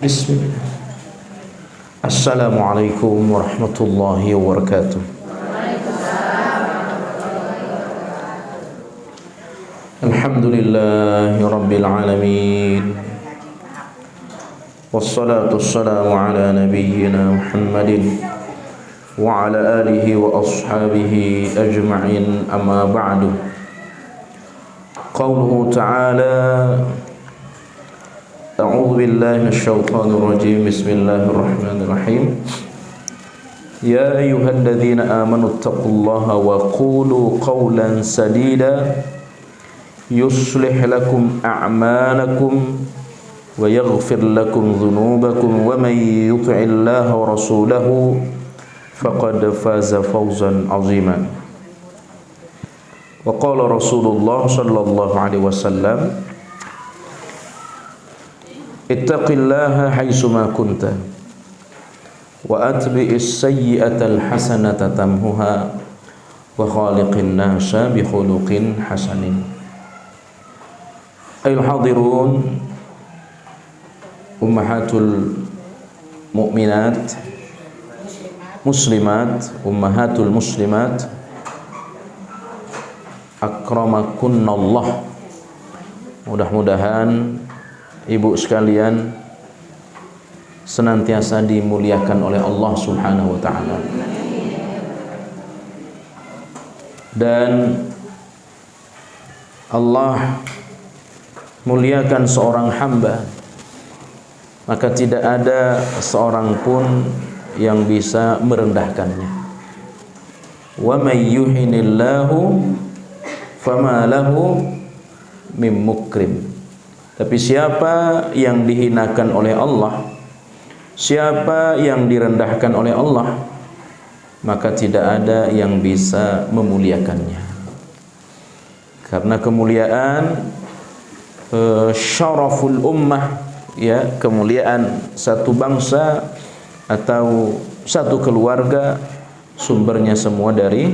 Bismillah. Assalamualaikum warahmatullahi wabarakatuh. Alhamdulillahi rabbil alamin. Wassalatu wassalamu ala nabiyyina Muhammadin wa ala alihi wa ashabihi ajma'in, amma ba'du. Qauluhu ta'ala, a'udzu billahi minasyaitonir rajim. Bismillahirrahmanirrahim. Ya ayyuhalladzina amanu taqullaha wa qulu qawlan sadida yuslih lakum a'malakum wa yaghfir lakum dhunubakum wa man yuti'illaha wa rasulahu faqad faza fawzan 'azima. Wa qala Rasulullah sallallahu alaihi wasallam, ittaqillaha haitsuma kunta wa atbi'is sayyi'atal hasanata tamhuha wa khaliqin nasa bi khuluqin hasanin. Ayuhal hadirun, ummahatul mu'minat, muslimat, ummahatul muslimat, akramakunallah. Mudah-mudahan ibu sekalian senantiasa dimuliakan oleh Allah Subhanahu wa ta'ala. Dan Allah muliakan seorang hamba, maka tidak ada seorang pun yang bisa merendahkannya. Wa may yuhinillahu fama lahu mim mukrim. Tapi siapa yang dihinakan oleh Allah, siapa yang direndahkan oleh Allah, maka tidak ada yang bisa memuliakannya. Karena kemuliaan syaraful ummah, ya, kemuliaan satu bangsa atau satu keluarga, sumbernya semua dari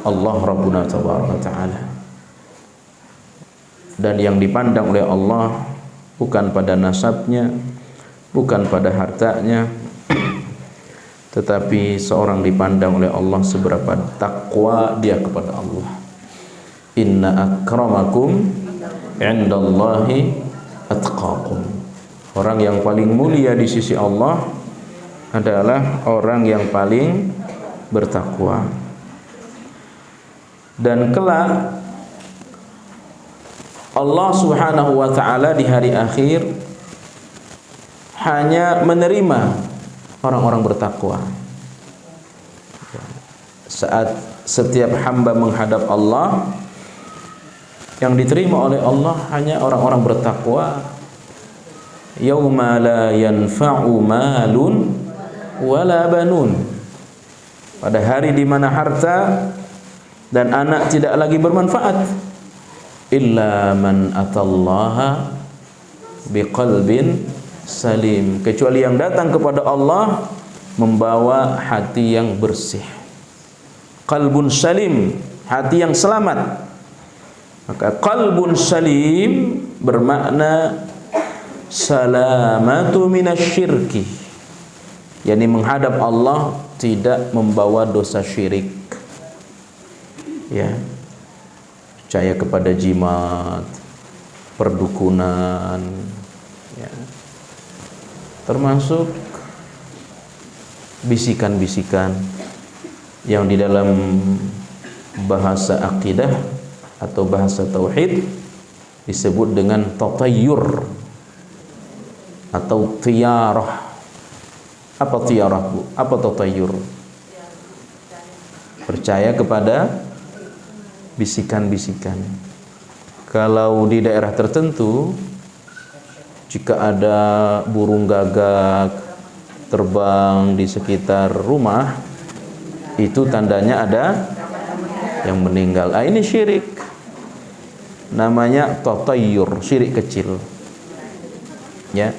Allah Rabbuna Tabaraka Ta'ala. Dan yang dipandang oleh Allah bukan pada nasabnya, bukan pada hartanya, tetapi seorang dipandang oleh Allah seberapa takwa dia kepada Allah. Inna akramakum indallahi atqakum. Orang yang paling mulia di sisi Allah adalah orang yang paling bertakwa. Dan kelak Allah Subhanahu wa ta'ala di hari akhir hanya menerima orang-orang bertakwa. Saat setiap hamba menghadap Allah, yang diterima oleh Allah hanya orang-orang bertakwa. Yauma la yanfa'u malun wala banun. Pada hari di mana harta dan anak tidak lagi bermanfaat. Illa man atallaha biqalbin salim, kecuali yang datang kepada Allah membawa hati yang bersih. Qalbun salim, hati yang selamat. Maka qalbun salim bermakna salamatu minasyirki, yakni menghadap Allah tidak membawa dosa syirik, ya, percaya kepada jimat, perdukunan, ya, termasuk bisikan-bisikan yang di dalam bahasa akidah atau bahasa tauhid disebut dengan tatayyur atau tiyarah. Apa tiyarah, Bu? Apa tatayyur? Percaya kepada bisikan-bisikan. Kalau di daerah tertentu, jika ada burung gagak terbang di sekitar rumah, itu tandanya ada yang meninggal. Ini syirik. Namanya tatayyur, syirik kecil. Ya.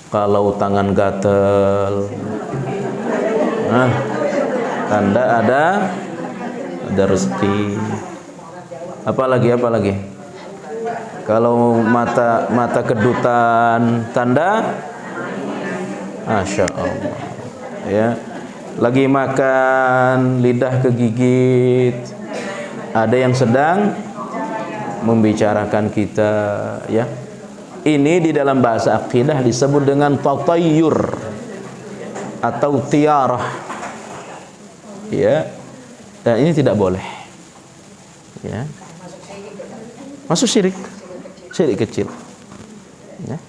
Kalau tangan gatel, tanda ada rezeki. Apalagi Kalau mata kedutan, tanda Masya Allah. Ya, lagi makan, lidah kegigit. Ada yang sedang membicarakan kita, ya. Ini di dalam bahasa akidah disebut dengan tatayyur atau tiarah. Ya. Dan ini tidak boleh. Ya. Masuk syirik. Syirik kecil. Ya.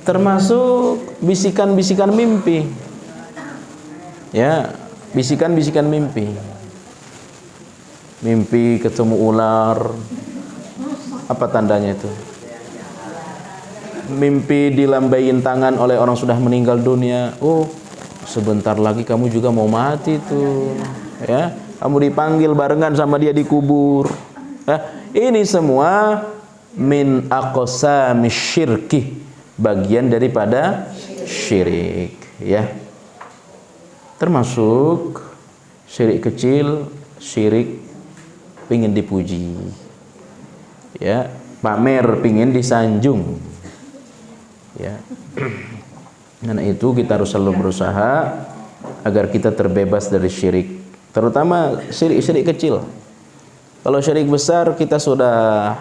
Termasuk bisikan-bisikan mimpi. Ya, bisikan-bisikan mimpi. Mimpi ketemu ular. Apa tandanya itu? Mimpi dilambaiin tangan oleh orang sudah meninggal dunia. Oh, sebentar lagi kamu juga mau mati tuh. Ya, kamu dipanggil barengan sama dia dikubur. Ini semua min aqsamis syirki, bagian daripada syirik, ya. Termasuk syirik kecil, syirik pingin dipuji, ya, pamer pingin disanjung, ya. Karena itu kita harus selalu berusaha agar kita terbebas dari syirik, terutama syirik kecil. Kalau syirik besar kita sudah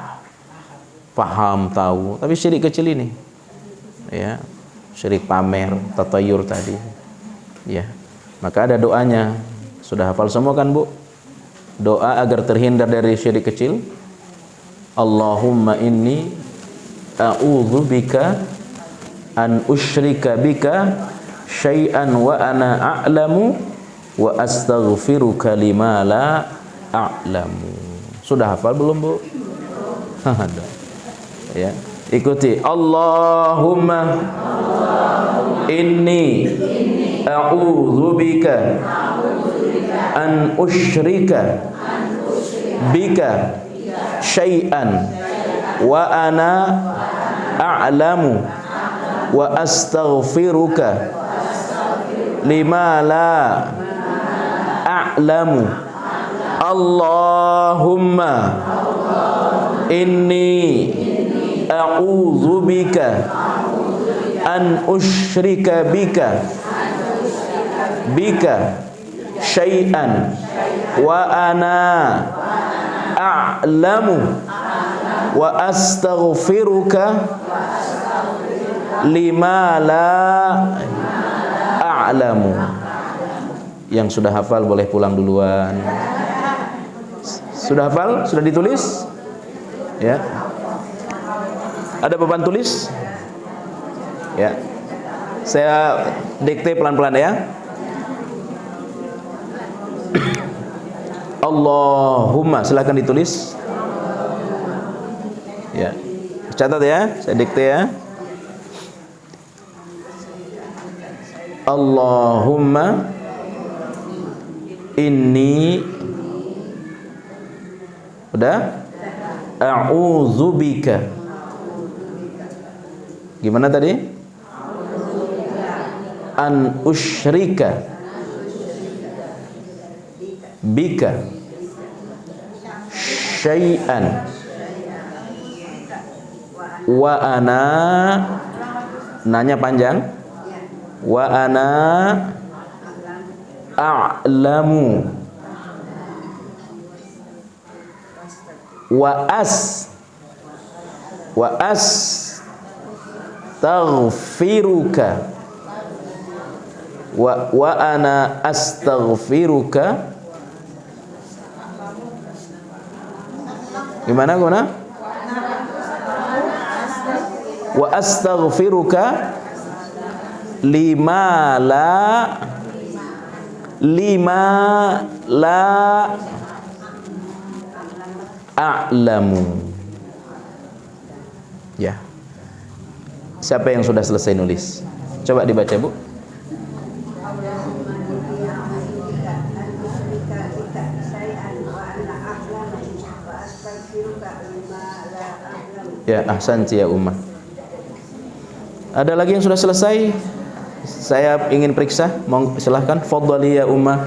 paham, tahu, tapi syirik kecil ini, ya, syirik pamer, tatayur tadi, ya, maka ada doanya. Sudah hafal semua kan, Bu? Doa agar terhindar dari syirik kecil. Allahumma inni a'udzu bika an usyrika bika syai'an wa ana a'lamu wa astaghfiruka lima la a'lamu. Sudah hafal belum, Bu? Ada. Ya, ikuti. Allahumma inni a'udzu bika an usyrika bika syai'an wa ana a'lamu wa astaghfiruka lima la a'lamu. Allahumma inni a'udzu bika an usyrika bika syai'an wa ana a'lamu wa astaghfiruka lima la a'lamu. Yang sudah hafal boleh pulang duluan. Sudah hafal? Sudah ditulis? Ya. Ada beban tulis? Ya. Saya dikte pelan-pelan ya. Allahumma, silakan ditulis. Ya. Catat ya, saya dikte ya. Allahumma inni, udah? A'udzubika. Gimana tadi? An usyrika bika syai'an wa ana, nanya panjang, wa ana a'lamu wa astaghfiruka wa ana astaghfiruka. Gimana? Wa astaghfiruka lima la a'lamu. Ya. Siapa yang sudah selesai nulis? Coba dibaca, Bu. Ya, ahsanti ya Ummah. Ada lagi yang sudah selesai? Saya ingin periksa, silahkan. Fadhali ya Ummah.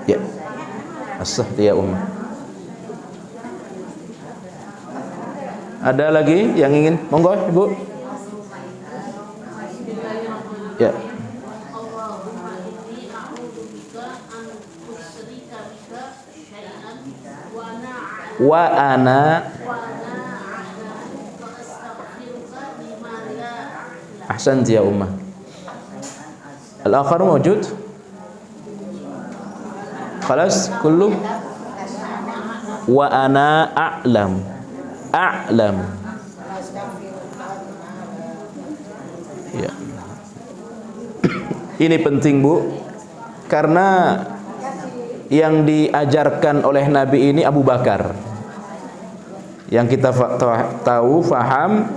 Ya, ahsanti ya Ummah. Ada lagi yang ingin? Monggo, Ibu. Ya. Wa ana ahsanti ya ummah. Al-akhar mawjud? Khalas kullu? Wa ana a'lam. A'lam. Ya. Ini penting, Bu, karena yang diajarkan oleh Nabi ini Abu Bakar. Yang kita tahu, faham,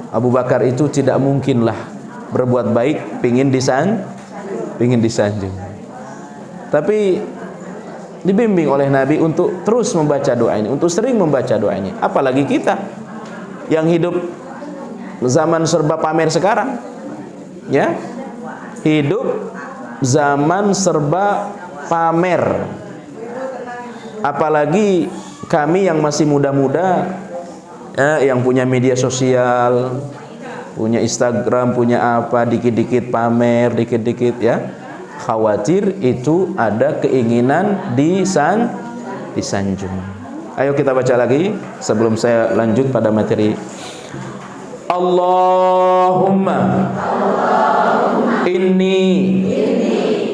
Abu Bakar itu tidak mungkinlah berbuat baik pingin disanjung. Tapi dibimbing oleh Nabi untuk terus membaca doa ini, untuk sering membaca doa ini. Apalagi kita yang hidup zaman serba pamer sekarang, ya, hidup zaman serba pamer. Apalagi kami yang masih muda-muda, yang punya media sosial, punya Instagram, punya apa, dikit-dikit pamer, dikit-dikit, ya, khawatir itu ada keinginan disanjung. Ayo kita baca lagi sebelum saya lanjut pada materi. Allahumma inni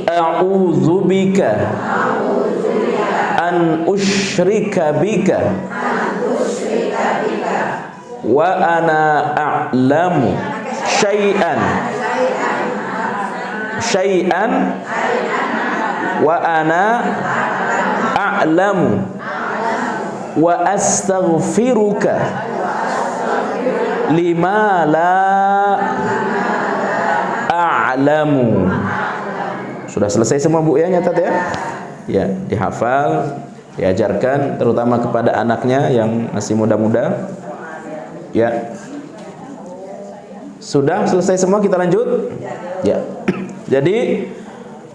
a'udzubika an usyrika bika wa ana a'lamu syai'an wa ana a'lamu wa astaghfiruka lima la a'lamu. Sudah selesai semua, Bu, ya, nyatat ya? Ya, dihafal, diajarkan terutama kepada anaknya yang masih muda-muda. Ya. Sudah selesai semua, kita lanjut? Ya. Jadi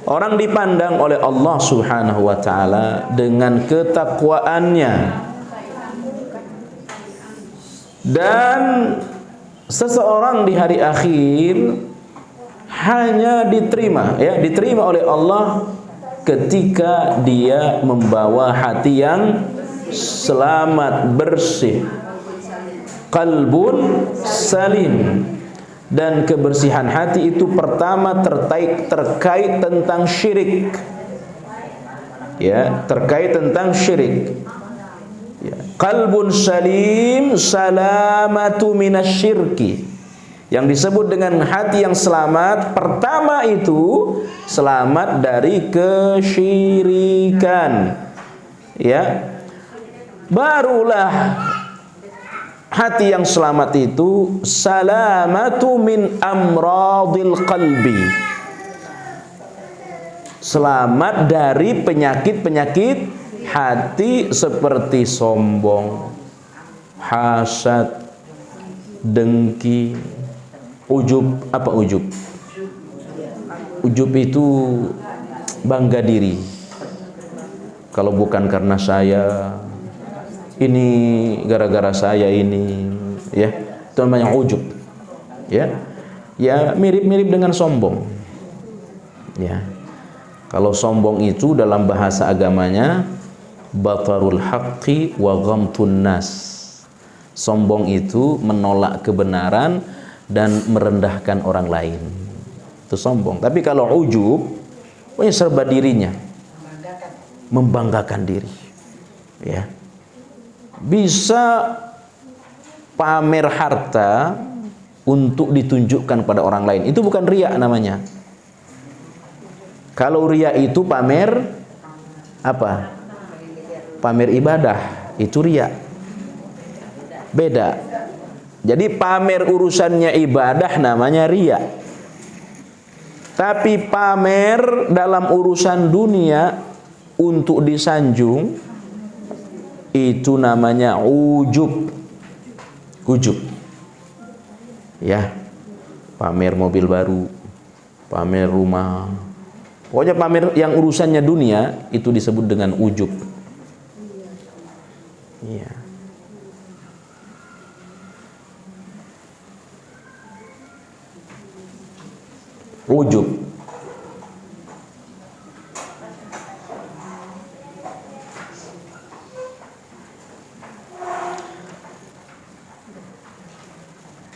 orang dipandang oleh Allah Subhanahu wa taala dengan ketakwaannya. Dan seseorang di hari akhir hanya diterima oleh Allah ketika dia membawa hati yang selamat, bersih, qalbun salim. Dan kebersihan hati itu pertama terkait tentang syirik, ya, terkait tentang syirik, ya. Qalbun salim salamatu minasyirki. Yang disebut dengan hati yang selamat, pertama itu selamat dari kesyirikan, ya. Barulah hati yang selamat itu salamatu min amradil qalbi, selamat dari penyakit-penyakit hati seperti sombong, hasad, dengki, ujub. Apa ujub? Ujub itu bangga diri. Kalau bukan karena saya, ini gara-gara saya ini, ya, itu namanya ujub, ya. Ya, mirip-mirip dengan sombong, ya. Kalau sombong itu dalam bahasa agamanya batarul haqqi wa ghamtun nas. Sombong itu menolak kebenaran dan merendahkan orang lain. Itu sombong. Tapi kalau ujub, pokoknya serba dirinya, membanggakan diri, ya. Bisa pamer harta untuk ditunjukkan pada orang lain. Itu bukan riya namanya. Kalau riya itu pamer apa? Pamer ibadah, itu riya. Beda. Jadi pamer urusannya ibadah namanya riya. Tapi pamer dalam urusan dunia untuk disanjung itu namanya ujub. Ujub, ya. Pamer mobil baru, pamer rumah, pokoknya pamer yang urusannya dunia itu disebut dengan ujub, ya. ujub.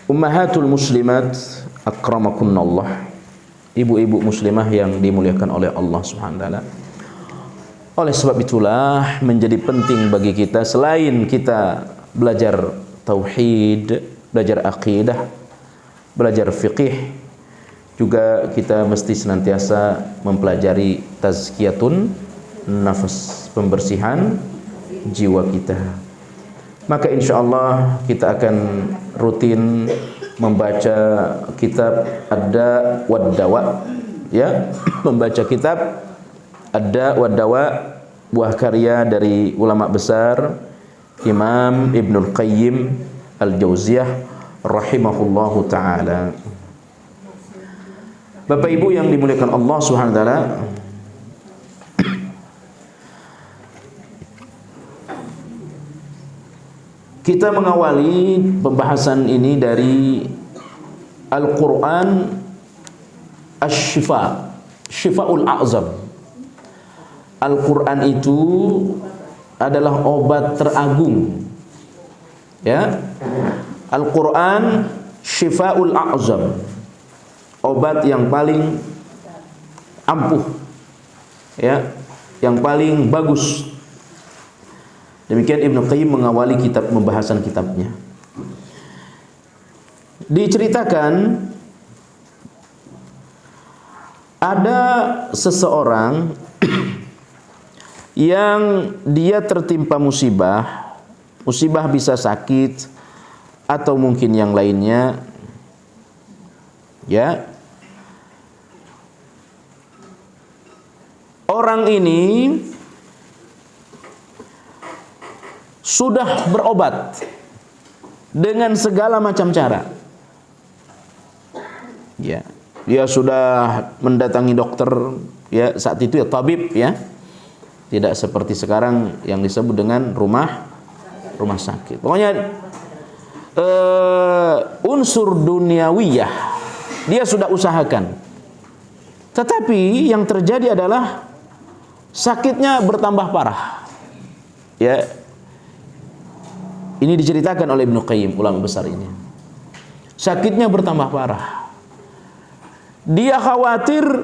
Ummahatul muslimat akramakunallah, ibu-ibu muslimah yang dimuliakan oleh Allah Subhanahu wa taala. Oleh sebab itulah menjadi penting bagi kita, selain kita belajar tauhid, belajar akidah, belajar fiqih, juga kita mesti senantiasa mempelajari tazkiyatun nafas, pembersihan jiwa kita. Maka insyaallah kita akan rutin membaca kitab Ad-Da' wad-Dawa, ya, membaca kitab Ad-Da' wad-Dawa, buah karya dari ulama besar Imam Ibnul Qayyim Al-Jauziyah rahimahullahu taala. Bapak Ibu yang dimuliakan Allah Subhanahu wa taala, kita mengawali pembahasan ini dari Al-Quran Asy-Syifa, Syifaul A'zam. Al-Quran itu adalah obat teragung, ya. Al-Quran Syifaul A'zam, obat yang paling ampuh, ya, yang paling bagus. Demikian Ibnu Qayyim mengawali kitab pembahasan kitabnya. Diceritakan ada seseorang yang dia tertimpa musibah. Musibah bisa sakit atau mungkin yang lainnya, ya. Orang ini sudah berobat dengan segala macam cara, ya. Dia sudah mendatangi dokter, ya, saat itu ya tabib, ya. Tidak seperti sekarang yang disebut dengan rumah sakit. Pokoknya unsur duniawiyah dia sudah usahakan. Tetapi yang terjadi adalah sakitnya bertambah parah. Ya. Ini diceritakan oleh Ibnu Qayyim, ulama besar ini. Sakitnya bertambah parah. Dia khawatir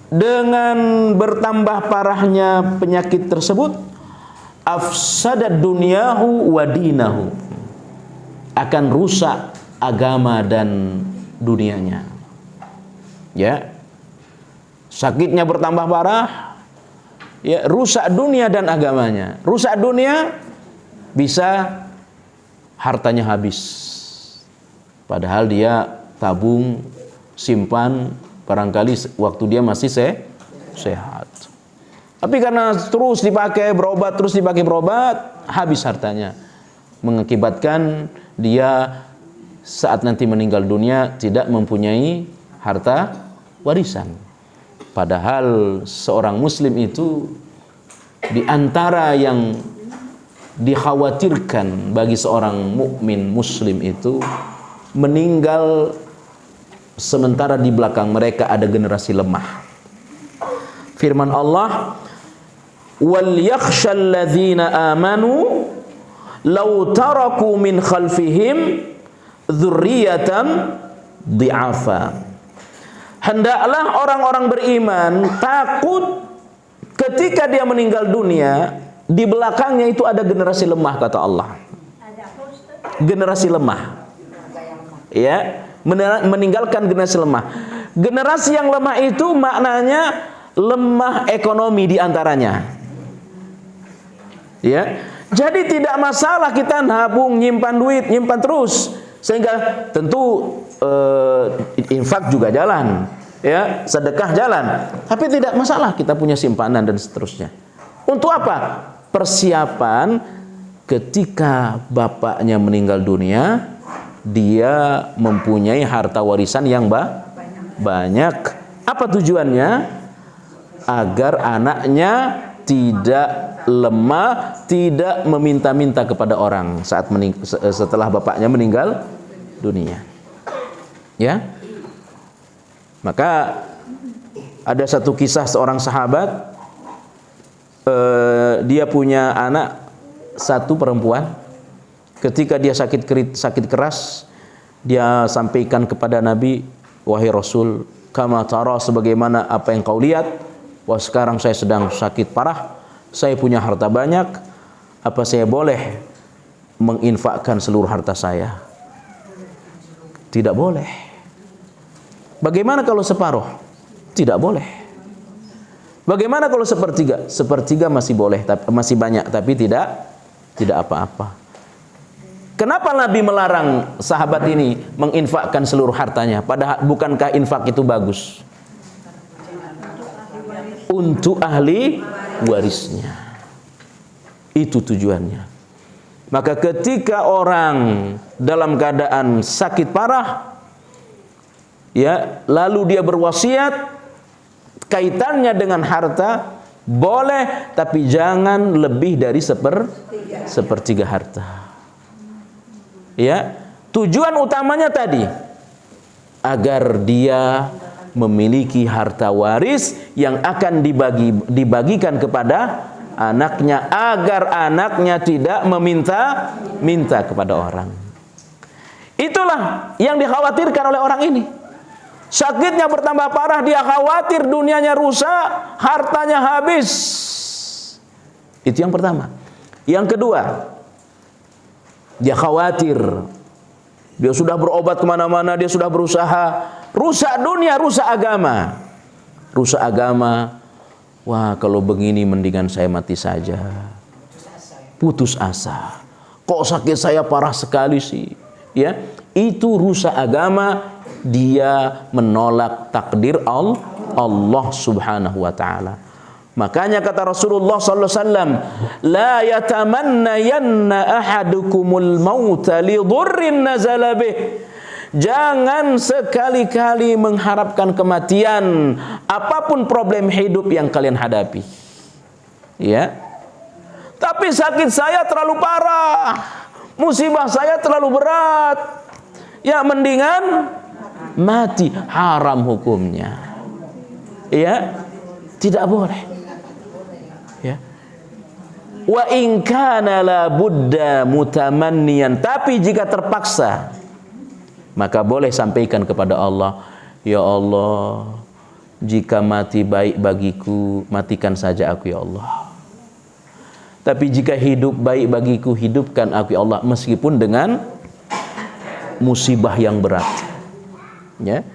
dengan bertambah parahnya penyakit tersebut, afsadad dunyahu wa dinahu, akan rusak agama dan dunianya. Ya. Sakitnya bertambah parah, ya, rusak dunia dan agamanya. Rusak dunia bisa hartanya habis, padahal dia tabung, simpan, barangkali waktu dia masih sehat. Tapi karena terus dipakai berobat, habis hartanya, mengakibatkan dia saat nanti meninggal dunia tidak mempunyai harta warisan. Padahal seorang muslim itu di antara yang dikhawatirkan bagi seorang mukmin muslim itu meninggal sementara di belakang mereka ada generasi lemah. Firman Allah, wal yakhshal ladzina amanu law taraku min khalfihim dzurriyyatan dhi'afa. Hendaklah orang-orang beriman takut ketika dia meninggal dunia, di belakangnya itu ada generasi lemah, kata Allah. Generasi lemah, ya, meninggalkan generasi lemah. Generasi yang lemah itu maknanya lemah ekonomi diantaranya, ya. Jadi tidak masalah kita nabung, nyimpan duit, nyimpan terus, sehingga tentu infak juga jalan, ya, sedekah jalan. Tapi tidak masalah kita punya simpanan dan seterusnya. Untuk apa? Persiapan ketika bapaknya meninggal dunia, dia mempunyai harta warisan yang banyak. Apa tujuannya? Agar anaknya tidak lemah, tidak meminta-minta kepada orang setelah bapaknya meninggal dunia. Ya. Maka ada satu kisah seorang sahabat, dia punya anak satu perempuan. Ketika dia sakit keras, dia sampaikan kepada Nabi, wahai Rasul, kama tara, sebagaimana apa yang kau lihat, wah sekarang saya sedang sakit parah, saya punya harta banyak, apa saya boleh menginfakkan seluruh harta saya? Tidak boleh. Bagaimana kalau separuh? Tidak boleh. Bagaimana kalau sepertiga? Sepertiga masih boleh, masih banyak, tapi tidak apa-apa. Kenapa Nabi melarang sahabat ini menginfakkan seluruh hartanya? Padahal bukankah infak itu bagus? Untuk ahli warisnya. Itu tujuannya. Maka ketika orang dalam keadaan sakit parah, ya, lalu dia berwasiat, kaitannya dengan harta boleh, tapi jangan lebih dari sepertiga harta. Ya, tujuan utamanya tadi agar dia memiliki harta waris yang akan dibagikan kepada anaknya, agar anaknya tidak meminta kepada orang. Itulah yang dikhawatirkan oleh orang ini. Sakitnya bertambah parah, dia khawatir dunianya rusak, hartanya habis. Itu yang pertama. Yang kedua, dia khawatir, dia sudah berobat kemana-mana, dia sudah berusaha, rusak dunia, rusak agama. Rusak agama, wah kalau begini mendingan saya mati saja. Putus asa. Kok sakit saya parah sekali sih? Ya, itu rusak agama, dia menolak takdir Allah Subhanahu wa taala. Makanya kata Rasulullah sallallahu alaihi wasallam, la yatamannayanna ahadukumul mauta li dhurrin nazala bih. Jangan sekali-kali mengharapkan kematian apapun problem hidup yang kalian hadapi. Ya. Tapi sakit saya terlalu parah, musibah saya terlalu berat. Ya, mendingan mati, haram hukumnya. Ya, tidak boleh. Ya. Wa in kana la budda mutamanniyan, tapi jika terpaksa maka boleh sampaikan kepada Allah, ya Allah, jika mati baik bagiku, matikan saja aku ya Allah. Tapi jika hidup baik bagiku, hidupkan aku ya Allah, meskipun dengan musibah yang berat. Ya.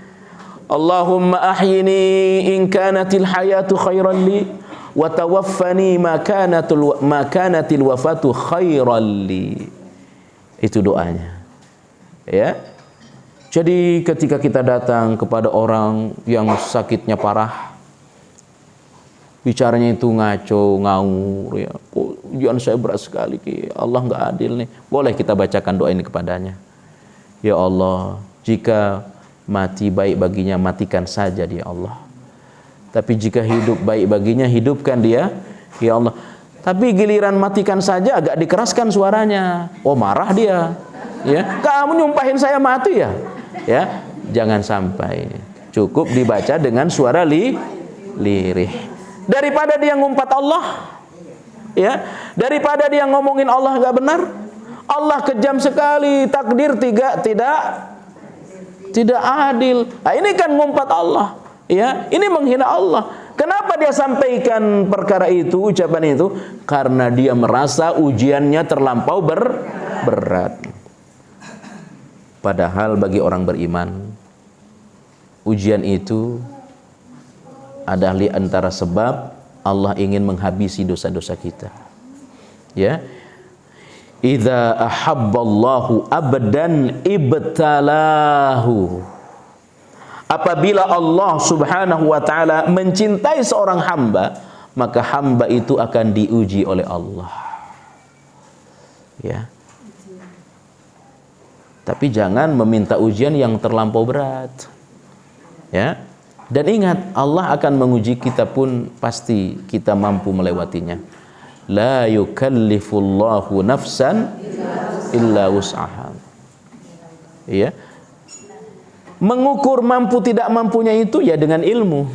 Allahumma ahyini in kanatil hayatu khairan li wa tawaffani ma kanatil wafatu khairan li. Itu doanya. Ya. Jadi ketika kita datang kepada orang yang sakitnya parah, bicaranya itu ngaco, ngawur, ya. Oh, ujian saya berat sekali, Allah nggak adil nih. Boleh kita bacakan doa ini kepadanya. Ya Allah, jika mati baik baginya, matikan saja dia Allah. Tapi jika hidup baik baginya, hidupkan dia, ya Allah. Tapi giliran matikan saja agak dikeraskan suaranya. Oh, marah dia. Ya, kamu nyumpahin saya mati ya? Ya, jangan sampai. Cukup dibaca dengan suara lirih. Daripada dia ngumpat Allah, ya, daripada dia ngomongin Allah nggak benar, Allah kejam sekali, takdir tidak adil. Nah, ini kan ngumpat Allah, ya, ini menghina Allah. Kenapa dia sampaikan perkara itu, ucapan itu? Karena dia merasa ujiannya terlampau berat. Padahal bagi orang beriman, ujian itu adalah di antara sebab Allah ingin menghabisi dosa-dosa kita. Ya. Idza ahabballahu abdan ibtalahu. Apabila Allah Subhanahu wa taala mencintai seorang hamba, maka hamba itu akan diuji oleh Allah. Ya. Tapi jangan meminta ujian yang terlampau berat. Ya. Dan ingat, Allah akan menguji kita pun pasti kita mampu melewatinya. La yukallifullahu nafsan illa wus'aha. Ya. Mengukur mampu tidak mampunya itu ya dengan ilmu,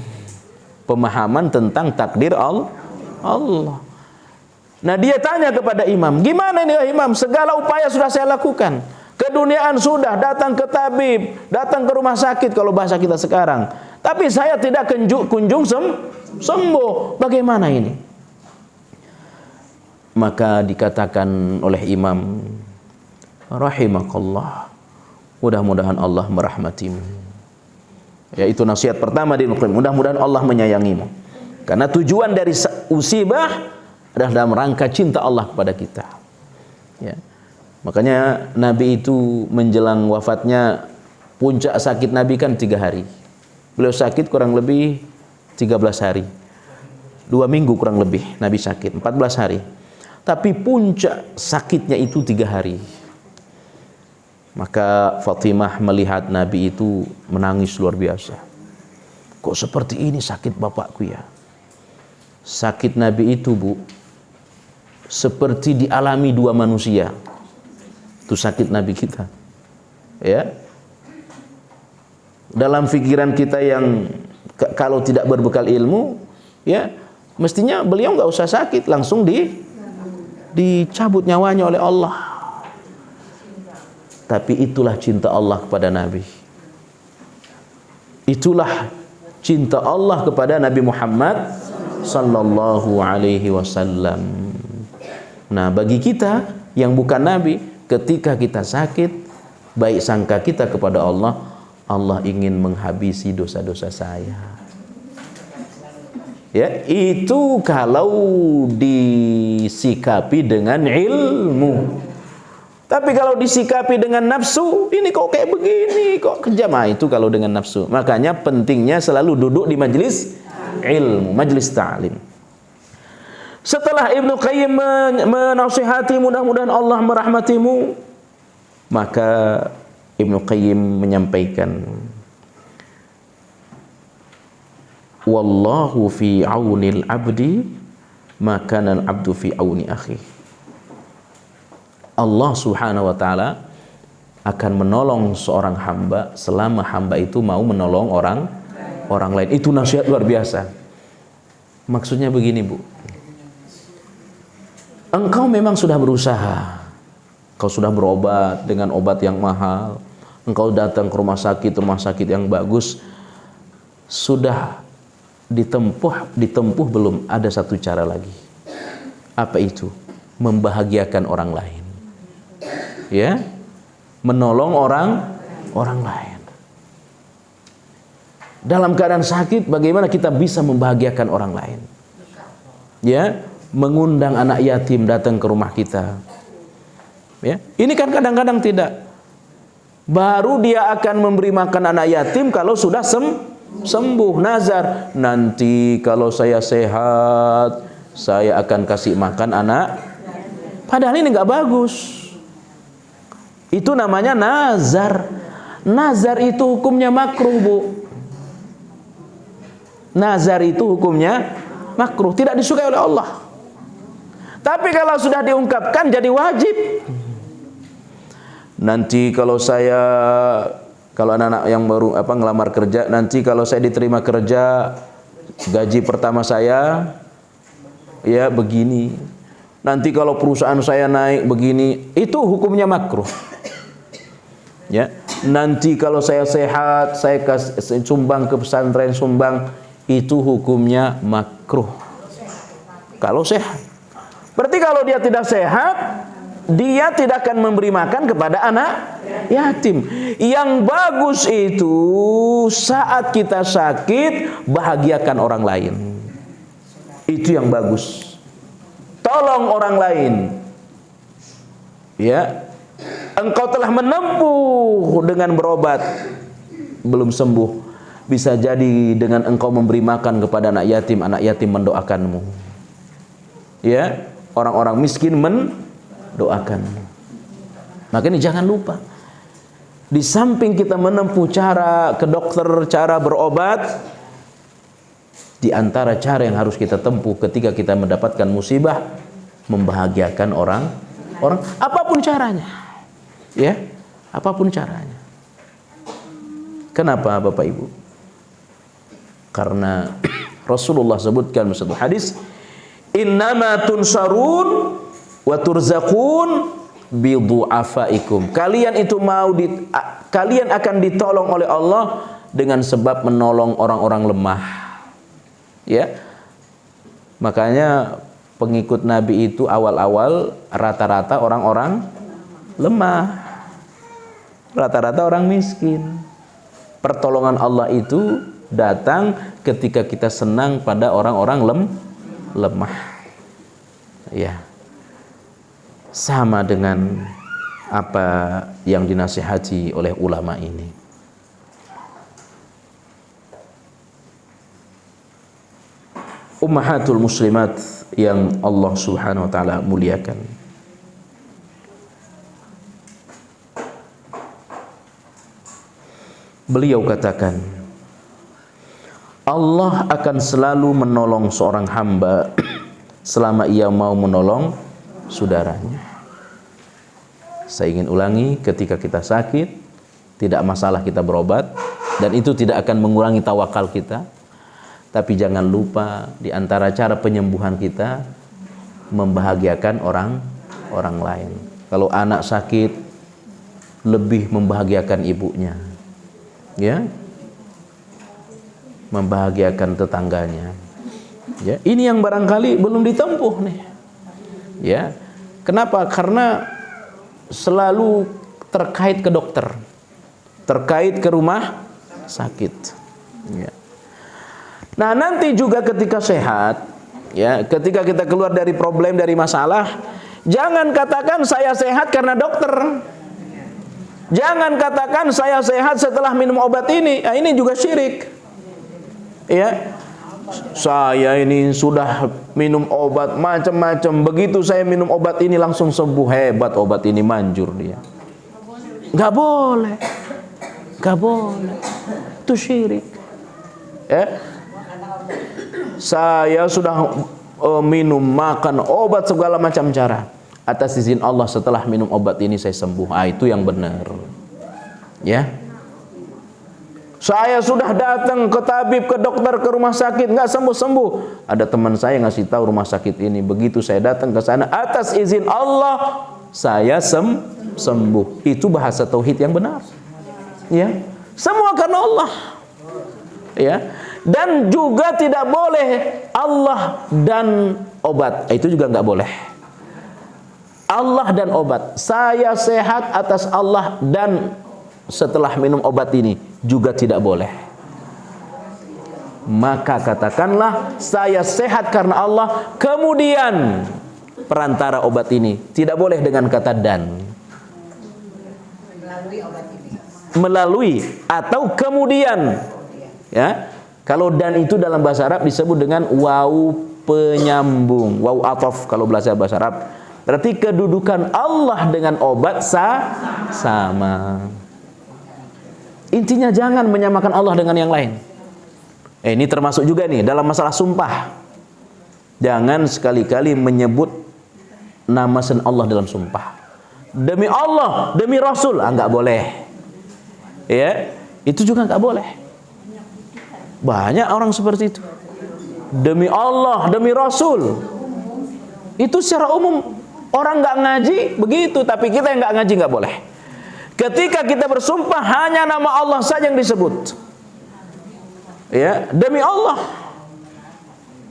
pemahaman tentang takdir Allah. Nah, dia tanya kepada imam, gimana ini ya imam, segala upaya sudah saya lakukan, keduniaan sudah, datang ke tabib, datang ke rumah sakit kalau bahasa kita sekarang, tapi saya tidak kunjung sembuh, bagaimana ini? Maka dikatakan oleh imam, rahimakallah, mudah-mudahan Allah merahmatimu. Ya, itu nasihat pertama di Ibnu, mudah-mudahan Allah menyayangimu. Karena tujuan dari musibah adalah dalam rangka cinta Allah kepada kita. Ya. Makanya Nabi itu menjelang wafatnya, puncak sakit Nabi kan 3 hari. Beliau sakit kurang lebih 13 hari. 2 minggu kurang lebih Nabi sakit, 14 hari. Tapi puncak sakitnya itu 3 hari. Maka Fatimah melihat Nabi itu menangis luar biasa. Kok seperti ini sakit bapakku ya? Sakit Nabi itu, Bu, seperti dialami 2 manusia. Itu sakit Nabi kita. Ya. Dalam pikiran kita yang kalau tidak berbekal ilmu, ya, mestinya beliau nggak usah sakit, langsung dicabut nyawanya oleh Allah. Tapi itulah cinta Allah kepada Nabi. Itulah cinta Allah kepada Nabi Muhammad sallallahu alaihi wasallam. Nah, bagi kita yang bukan Nabi, ketika kita sakit, baik sangka kita kepada Allah, Allah ingin menghabisi dosa-dosa saya. Ya, itu kalau disikapi dengan ilmu. Tapi kalau disikapi dengan nafsu, ini kok kayak begini, kok kejam. Itu kalau dengan nafsu. Makanya pentingnya selalu duduk di majelis ilmu, majelis ta'lim. Setelah Ibnu Qayyim menasihati mudah-mudahan Allah merahmatimu, maka Ibnu Qayyim menyampaikan, wallahu fi aunil abdi maka al abdu fi auni akhi. Allah Subhanahu wa taala akan menolong seorang hamba selama hamba itu mau menolong orang lain. Itu nasihat luar biasa. Maksudnya begini, Bu. Engkau memang sudah berusaha. Kau sudah berobat dengan obat yang mahal. Engkau datang ke rumah sakit yang bagus. Sudah ditempuh belum? Ada satu cara lagi. Apa itu? Membahagiakan orang lain. Ya, menolong orang lain. Dalam keadaan sakit, bagaimana kita bisa membahagiakan orang lain? Ya, mengundang anak yatim datang ke rumah kita. Ya, ini kan kadang-kadang tidak. Baru dia akan memberi makan anak yatim kalau sudah sembuh. Nazar, nanti kalau saya sehat, saya akan kasih makan anak. Padahal ini nggak bagus. Itu namanya nazar. Nazar itu hukumnya makruh, Bu. Nazar itu hukumnya makruh, tidak disukai oleh Allah. Tapi kalau sudah diungkapkan jadi wajib. Nanti kalau anak-anak yang baru ngelamar kerja, nanti kalau saya diterima kerja, gaji pertama saya ya begini. Nanti kalau perusahaan saya naik begini, itu hukumnya makruh. Ya, nanti kalau saya sehat, saya sumbang ke pesantren, itu hukumnya makruh. Kalau sehat. Berarti kalau dia tidak sehat, dia tidak akan memberi makan kepada anak yatim. Yang bagus itu saat kita sakit, bahagiakan orang lain. Itu yang bagus. Tolong orang lain. Ya. Engkau telah menempuh dengan berobat, belum sembuh. Bisa jadi dengan engkau memberi makan kepada anak yatim mendoakanmu. Ya, orang-orang miskin mendoakanmu. Maka ini jangan lupa. Di samping kita menempuh cara ke dokter, cara berobat, di antara cara yang harus kita tempuh ketika kita mendapatkan musibah, membahagiakan orang apapun caranya. Ya, apapun caranya. Kenapa Bapak Ibu? Karena Rasulullah sebutkan dalam satu hadis, innama tunsarun wa turzaqun bi du'afaikum. Kalian akan ditolong oleh Allah dengan sebab menolong orang-orang lemah. Ya. Makanya pengikut Nabi itu awal-awal rata-rata orang-orang lemah. Rata-rata orang miskin. Pertolongan Allah itu datang ketika kita senang pada orang-orang lemah. Ya. Sama dengan apa yang dinasihati oleh ulama ini. Ummahatul muslimat yang Allah Subhanahu wa taala muliakan. Beliau katakan, Allah akan selalu menolong seorang hamba selama ia mau menolong saudaranya. Saya ingin ulangi, ketika kita sakit, tidak masalah kita berobat, dan itu tidak akan mengurangi tawakal kita. Tapi jangan lupa di antara cara penyembuhan kita membahagiakan orang lain. Kalau anak sakit, lebih membahagiakan ibunya, ya, membahagiakan tetangganya. Ya, ini yang barangkali belum ditempuh nih. Ya, kenapa? Karena selalu terkait ke dokter, terkait ke rumah sakit. Ya. Nah, nanti juga ketika sehat, ya, ketika kita keluar dari problem, dari masalah, jangan katakan saya sehat karena dokter. Jangan katakan saya sehat setelah minum obat ini. Nah, ini juga syirik. Ya. Saya ini sudah minum obat macam-macam, begitu saya minum obat ini langsung sembuh, hebat obat ini, manjur dia. Enggak boleh. Enggak boleh. Itu syirik. Ya. Saya sudah minum, makan obat segala macam cara, atas izin Allah setelah minum obat ini saya sembuh. Itu yang benar. Ya. Saya sudah datang ke tabib, ke dokter, ke rumah sakit, nggak sembuh-sembuh. Ada teman saya ngasih tahu rumah sakit ini, begitu saya datang ke sana, atas izin Allah saya sembuh. Itu bahasa tauhid yang benar. Ya. Semua karena Allah. Ya. Dan juga tidak boleh Allah dan obat. Itu juga nggak boleh. Allah dan obat. Saya sehat atas Allah dan setelah minum obat ini juga tidak boleh. Maka katakanlah saya sehat karena Allah, kemudian perantara obat ini. Tidak boleh dengan kata dan. Melalui atau kemudian. Ya. Kalau dan itu dalam bahasa Arab disebut dengan waw penyambung, waw ataf kalau bahasa Arab. Berarti kedudukan Allah dengan obat sama. Intinya jangan menyamakan Allah dengan yang lain. Ini termasuk juga nih dalam masalah sumpah. Jangan sekali-kali menyebut nama selain Allah dalam sumpah. Demi Allah, demi Rasul, enggak boleh. Ya, itu juga enggak boleh. Banyak orang seperti itu. Demi Allah, demi Rasul. Itu secara umum orang nggak ngaji begitu, tapi kita yang nggak ngaji nggak boleh. Ketika kita bersumpah hanya nama Allah saja yang disebut. Ya, demi Allah.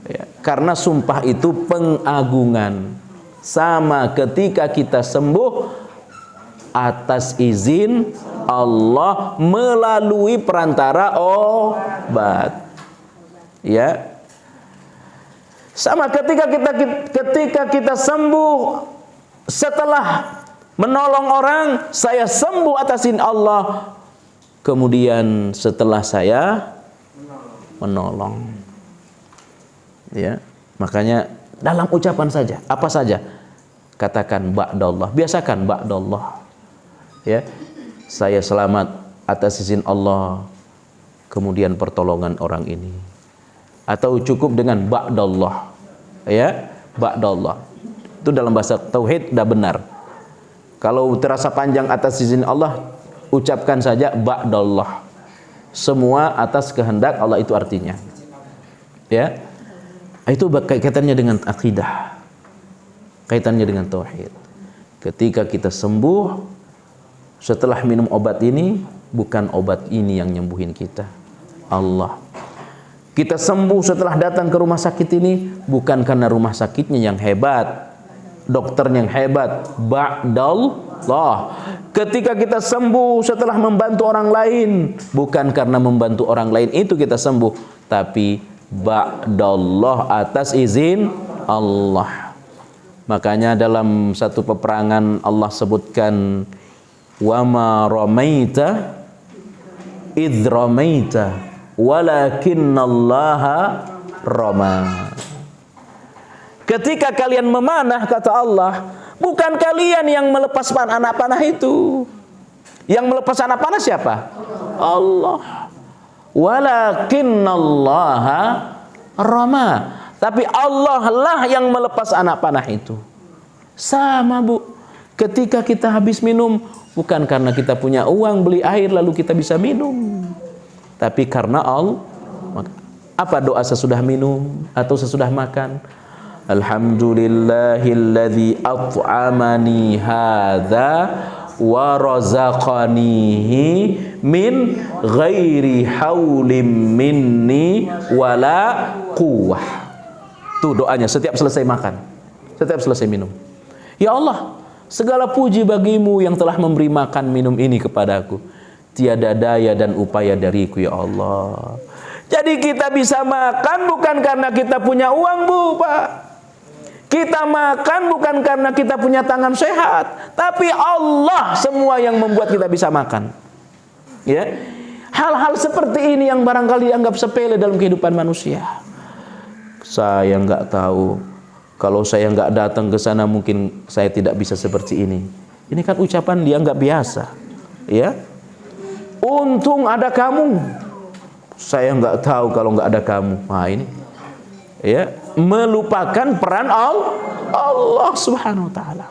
Ya, karena sumpah itu pengagungan. Sama ketika kita sembuh atas izin Allah melalui perantara obat. Ya. Sama ketika kita sembuh setelah menolong orang, saya sembuh atas izin Allah. Kemudian setelah saya menolong. Ya. Makanya dalam ucapan saja, apa saja katakan ba'dallah, biasakan ba'dallah. Ya, saya selamat atas izin Allah, kemudian pertolongan orang ini. Atau cukup dengan ba'dallah. Ya, ba'dallah. Itu dalam bahasa tauhid sudah benar. Kalau terasa panjang atas izin Allah, ucapkan saja ba'dallah. Semua atas kehendak Allah itu artinya. Ya. Itu kaitannya dengan akidah. Kaitannya dengan tauhid. Ketika kita sembuh setelah minum obat ini, bukan obat ini yang nyembuhin kita, Allah. Kita sembuh setelah datang ke rumah sakit ini, bukan karena rumah sakitnya yang hebat, dokternya yang hebat, ba'dallah. Ketika kita sembuh setelah membantu orang lain, bukan karena membantu orang lain itu kita sembuh, tapi ba'dallah, atas izin Allah. Makanya dalam satu peperangan Allah sebutkan, wa ma ramaita idh ramaita walakinnallaha rama. Ketika kalian memanah, kata Allah, bukan kalian yang melepas anak panah itu. Yang melepas anak panah siapa? Allah. Walakinnallaha rama. Tapi Allah lah yang melepas anak panah itu. Sama, Bu. Ketika kita habis minum, bukan karena kita punya uang beli air lalu kita bisa minum, tapi karena Allah. Apa doa sesudah minum atau sesudah makan? Alhamdulillahilladzi at'amani hadza wa razaqanihi min ghairi haulim minni wala quwwah. Itu doanya setiap selesai makan, setiap selesai minum. Ya Allah, segala puji bagimu yang telah memberi makan minum ini kepadaku. Tiada daya dan upaya dariku, ya Allah. Jadi kita bisa makan bukan karena kita punya uang, Bu, Pak. Kita makan bukan karena kita punya tangan sehat, tapi Allah semua yang membuat kita bisa makan. Ya. Hal-hal seperti ini yang barangkali dianggap sepele dalam kehidupan manusia. Saya nggak tahu, kalau saya nggak datang ke sana mungkin saya tidak bisa seperti ini. Ini kan ucapan dianggap biasa. Ya. Untung ada kamu. Saya nggak tahu kalau nggak ada kamu. Nah ini, ya, melupakan peran Allah Subhanahu Wa Taala.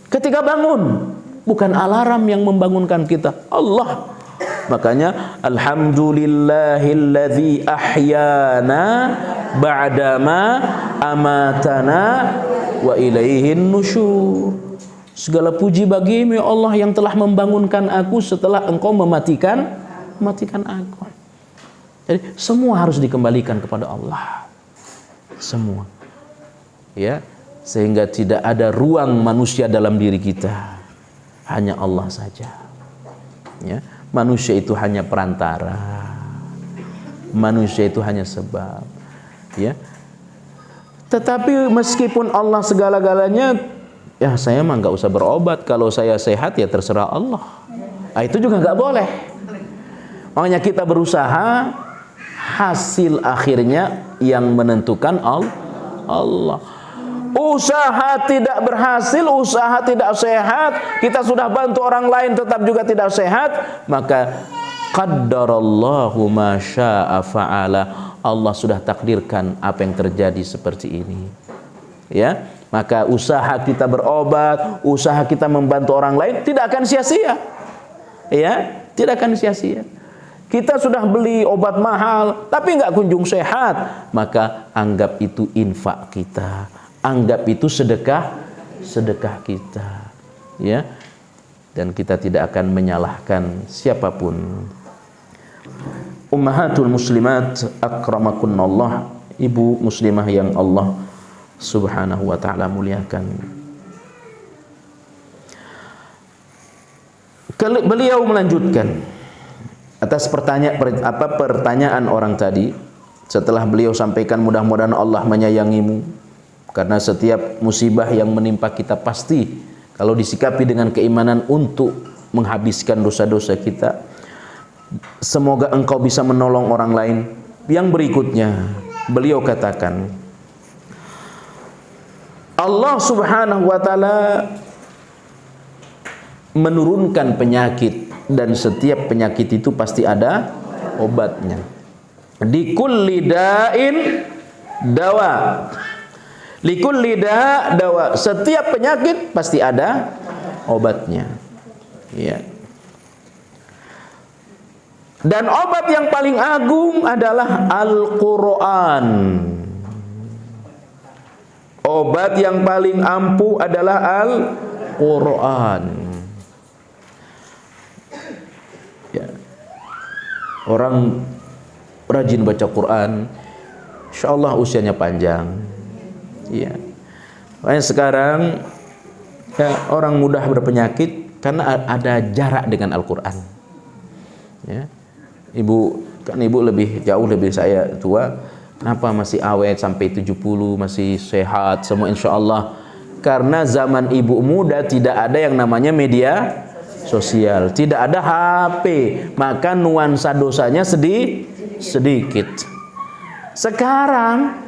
Ketika bangun, bukan alarm yang membangunkan kita, Allah. Makanya alhamdulillahilladzi ahyana ba'dama amatana wa ilaihin nusyur. Segala puji bagimu, ya Allah, yang telah membangunkan aku setelah engkau mematikan aku. Jadi semua harus dikembalikan kepada Allah. Semua. Ya, sehingga tidak ada ruang manusia dalam diri kita. Hanya Allah saja. Ya, manusia itu hanya perantara. Manusia itu hanya sebab. Ya. Tetapi meskipun Allah segala-galanya, ya saya mah nggak usah berobat, kalau saya sehat ya terserah Allah. Nah, itu juga nggak boleh. Makanya kita berusaha, hasil akhirnya yang menentukan Allah. Usaha tidak berhasil, usaha tidak sehat, kita sudah bantu orang lain tetap juga tidak sehat, maka qaddarallahu ma syaa fa'ala. Allah sudah takdirkan apa yang terjadi seperti ini. Ya. Maka usaha kita berobat, usaha kita membantu orang lain tidak akan sia-sia. Ya, tidak akan sia-sia. Kita sudah beli obat mahal tapi nggak kunjung sehat, maka anggap itu infak kita, anggap itu sedekah kita. Ya. Dan kita tidak akan menyalahkan siapapun. Ummahatul muslimat akramakunallah, ibu muslimah yang Allah Subhanahu wa ta'ala muliakan. Beliau melanjutkan atas pertanyaan orang tadi. Setelah beliau sampaikan mudah-mudahan Allah menyayangimu, karena setiap musibah yang menimpa kita pasti kalau disikapi dengan keimanan untuk menghabiskan dosa-dosa kita, semoga engkau bisa menolong orang lain. Yang berikutnya beliau katakan, Allah Subhanahu wa ta'ala menurunkan penyakit, dan setiap penyakit itu pasti ada obatnya. Di kulli da'in dawa. Li kulli da' dawa. Setiap penyakit pasti ada obatnya. Ya. Dan obat yang paling agung adalah Al-Quran. Obat yang paling ampuh adalah Al-Quran. Ya. Orang rajin baca Quran, insya Allah usianya panjang. Ya. Makanya sekarang ya, orang mudah berpenyakit karena ada jarak dengan Al-Quran. Ya. Ibu lebih jauh lebih saya tua, kenapa masih awet sampai 70, masih sehat semua insya Allah? Karena zaman ibu muda tidak ada yang namanya media sosial, tidak ada HP, maka nuansa dosanya sedikit. Sekarang,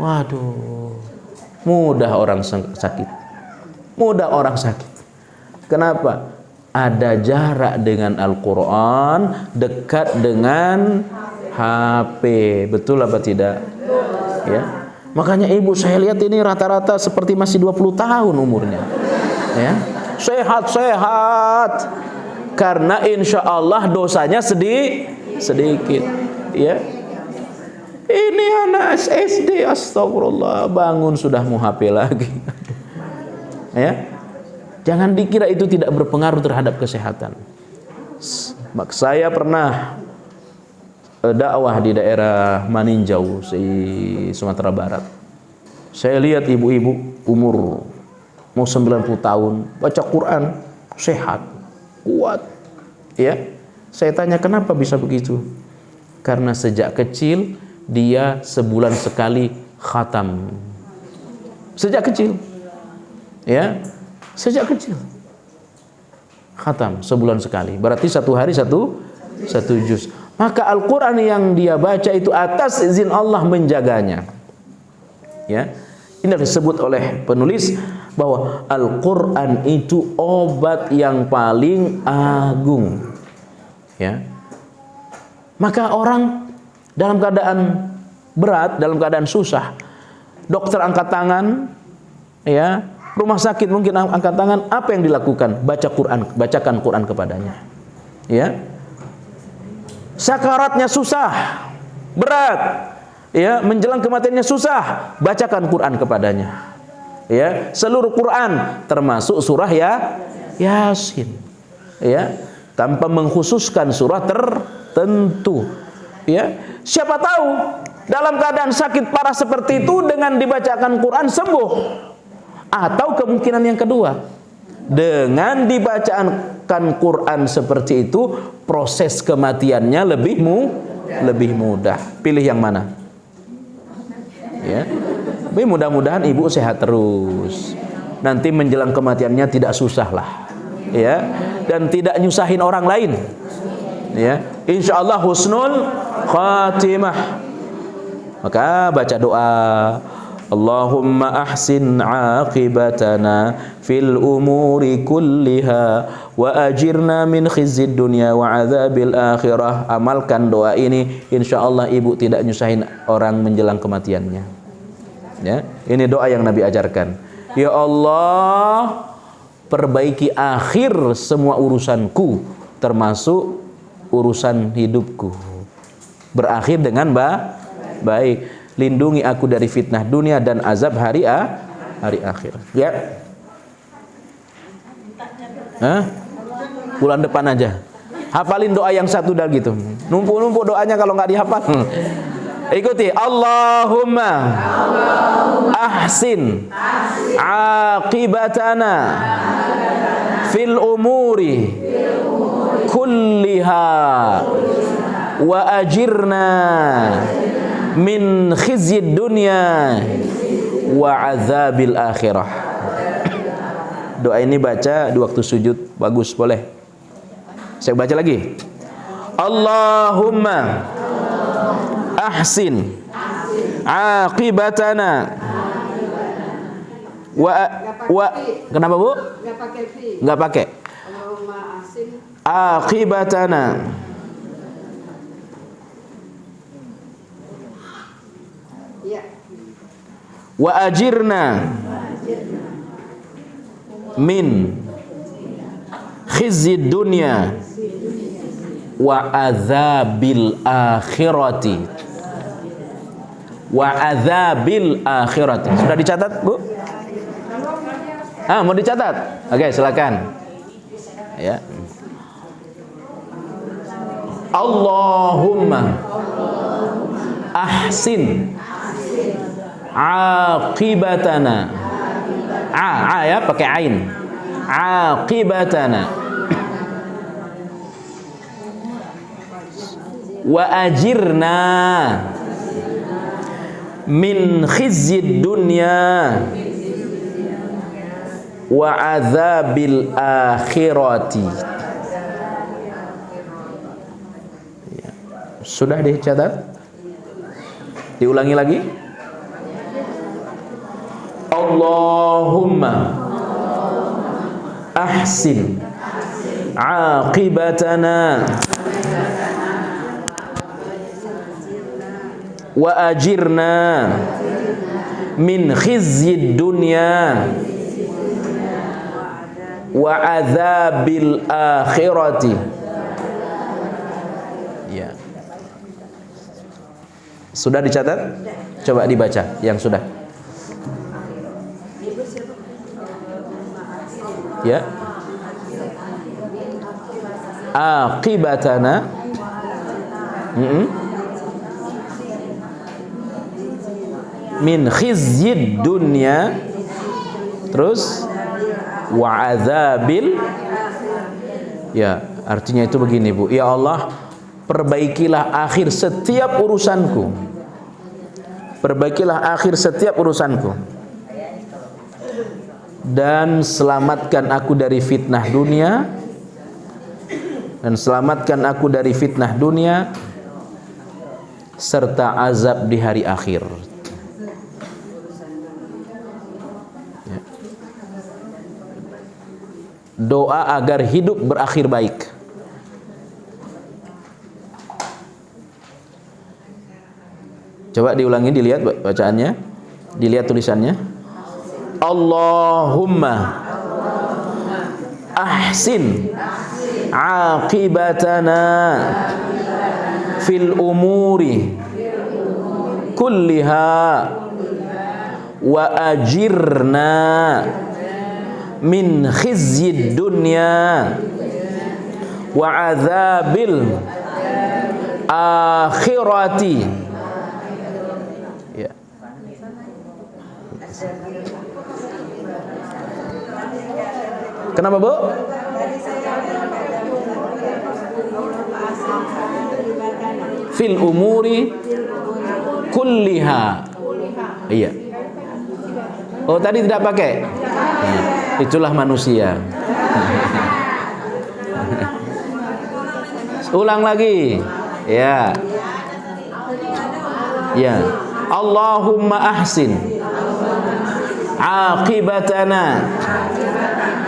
waduh, mudah orang sakit. Kenapa? Ada jarak dengan Al-Quran, dekat dengan HP. Betul apa tidak? Ya. Makanya ibu saya lihat ini rata-rata seperti masih 20 tahun umurnya. Ya. Sehat-sehat. Karena insya Allah dosanya sedikit. Ya. Ini anak SD, astagfirullah, bangun sudah mau HP lagi. Ya. Jangan dikira itu tidak berpengaruh terhadap kesehatan. Saya pernah dakwah di daerah Maninjau, Sumatera Barat. Saya lihat ibu-ibu umur mau 90 tahun baca Quran, sehat, kuat. Ya, saya tanya kenapa bisa begitu? Karena sejak kecil dia sebulan sekali khatam. Sejak kecil, ya. Sejak kecil khatam sebulan sekali, berarti satu hari satu juz. Maka Al-Quran yang dia baca itu atas izin Allah menjaganya. Ya, ini disebut oleh penulis bahwa Al-Quran itu obat yang paling agung. Ya, maka orang dalam keadaan berat, dalam keadaan susah, dokter angkat tangan, ya. Rumah sakit mungkin angkat tangan, apa yang dilakukan? Bacakan Quran kepadanya. Ya. Sakaratnya susah, berat, ya, menjelang kematiannya susah, bacakan Quran kepadanya. Ya, seluruh Quran termasuk surah Yasin. Ya, tanpa mengkhususkan surah tertentu. Ya, siapa tahu dalam keadaan sakit parah seperti itu dengan dibacakan Quran sembuh. Atau kemungkinan yang kedua, dengan dibacakan Quran seperti itu, proses kematiannya lebih mudah. Pilih yang mana? Ya. Tapi mudah-mudahan ibu sehat terus. Nanti menjelang kematiannya tidak susah lah. Ya. Dan tidak nyusahin orang lain. Ya. Insyaallah husnul khatimah. Maka baca doa, Allahumma ahsin aqibatana fil umuri kulliha wa ajirna min khizyid dunya wa adzabil akhirah. Amalkan doa ini, insyaallah ibu tidak nyusahin orang menjelang kematiannya. Ya, ini doa yang Nabi ajarkan. Ya Allah, perbaiki akhir semua urusanku, termasuk urusan hidupku. Berakhir dengan baik. Lindungi aku dari fitnah dunia dan azab hari akhir. Ya. Bulan depan aja. Hafalin doa yang satu dah gitu. Numpuk-numpuk doanya kalau nggak dihafal. Ikuti. Allahumma ahsin aqibatana fil umuri kulliha wa ajirna min khizyid dunya wa azabil akhirah. Doa ini baca di waktu sujud, bagus, boleh. Saya baca lagi. Allahumma ahsin aqibatana wa kenapa Bu? Enggak pakai fi. Enggak pakai. Allahumma ahsin aqibatana wa ajirna min khizyid dunya wa adzabil akhirati. Wa adzabil akhirati. Sudah dicatat, Bu? Mau dicatat? Oke, silakan. Ya. Allahumma ahsin aqibatana. Ya, pakai ain. Aqibatana. Wa ajirna min khizyid dunya wa adzabil akhirati. Ya. Sudah dicatat? Diulangi lagi. Allahumma ahsin aqibatana wa ajirna min khizyid dunya wa adzabil akhirati. Ya. Sudah dicatat? Coba dibaca yang sudah. Ya. Aqibatana min khizyid dunya, terus wa adzabil. Ya, artinya itu begini, Bu. Ya Allah, perbaikilah akhir setiap urusanku. Perbaikilah akhir setiap urusanku. Dan selamatkan aku dari fitnah dunia. Dan selamatkan aku dari fitnah dunia serta azab di hari akhir. Ya. Doa agar hidup berakhir baik. Coba diulangi, dilihat bacaannya, dilihat tulisannya. Allahumma ahsin aqibatana fil umuri kulliha wa ajirna min khizyid dunya wa adzabil akhirati. Ya. Kenapa, Bu? Fil umuri kulliha. Iya. Oh, tadi tidak pakai. Itulah manusia. Ulang lagi. Ya. Ya. Allahumma ahsin aqibatana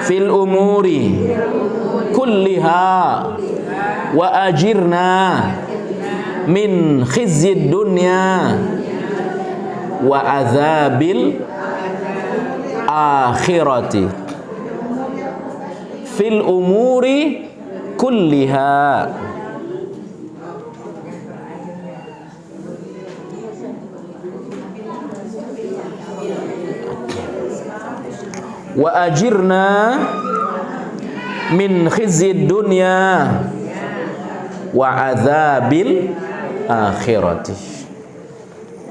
fil umuri kulliha wa ajirna min khizyid dunya wa adzabil akhirati fil umuri kulliha. Wa ajirna min khizyid dunya wa adzabil akhirati.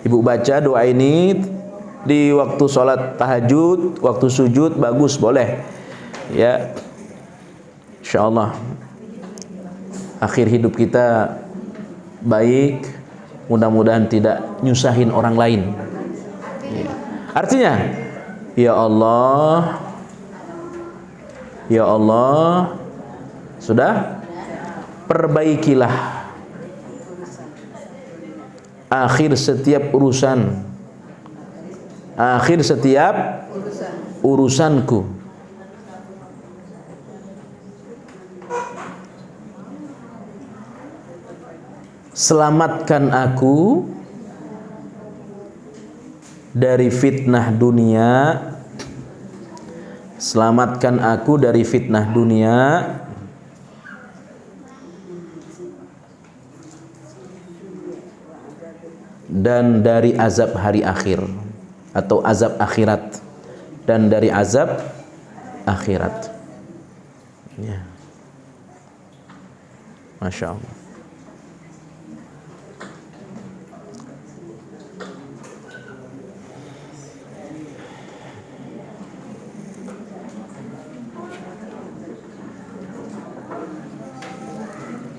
Ibu baca doa ini di waktu sholat tahajud, waktu sujud, bagus, boleh. Ya, insyaallah akhir hidup kita baik, mudah-mudahan tidak nyusahin orang lain. Ya. Artinya, ya Allah, ya Allah, sudah, perbaikilah akhir setiap urusan, akhir setiap urusanku. Selamatkan aku dari fitnah dunia. Selamatkan aku dari fitnah dunia dan dari azab hari akhir atau azab akhirat, dan dari azab akhirat. Ya. Masya Allah.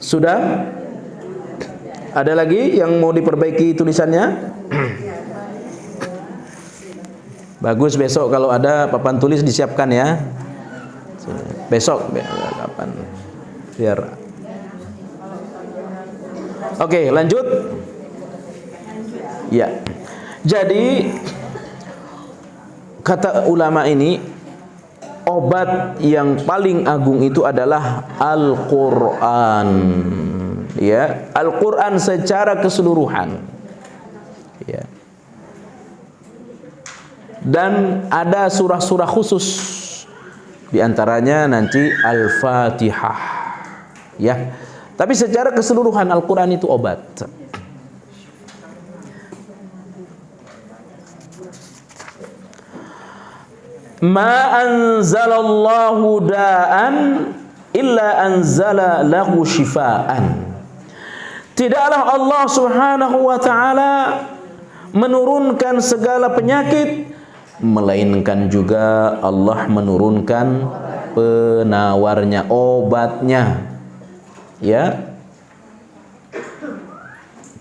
Sudah? Ada lagi yang mau diperbaiki tulisannya? Bagus, besok kalau ada papan tulis disiapkan ya. Besok kapan? Biar. Oke, lanjut. Ya. Jadi kata ulama ini, obat yang paling agung itu adalah Al-Qur'an. Ya, Al-Qur'an secara keseluruhan. Ya. Dan ada surah-surah khusus, di antaranya nanti Al-Fatihah. Ya. Tapi secara keseluruhan Al-Qur'an itu obat. Ma anzalallahu da'an illa anzala lahu shifaan. Tidaklah Allah Subhanahu wa ta'ala menurunkan segala penyakit, melainkan juga Allah menurunkan penawarnya, obatnya. Ya.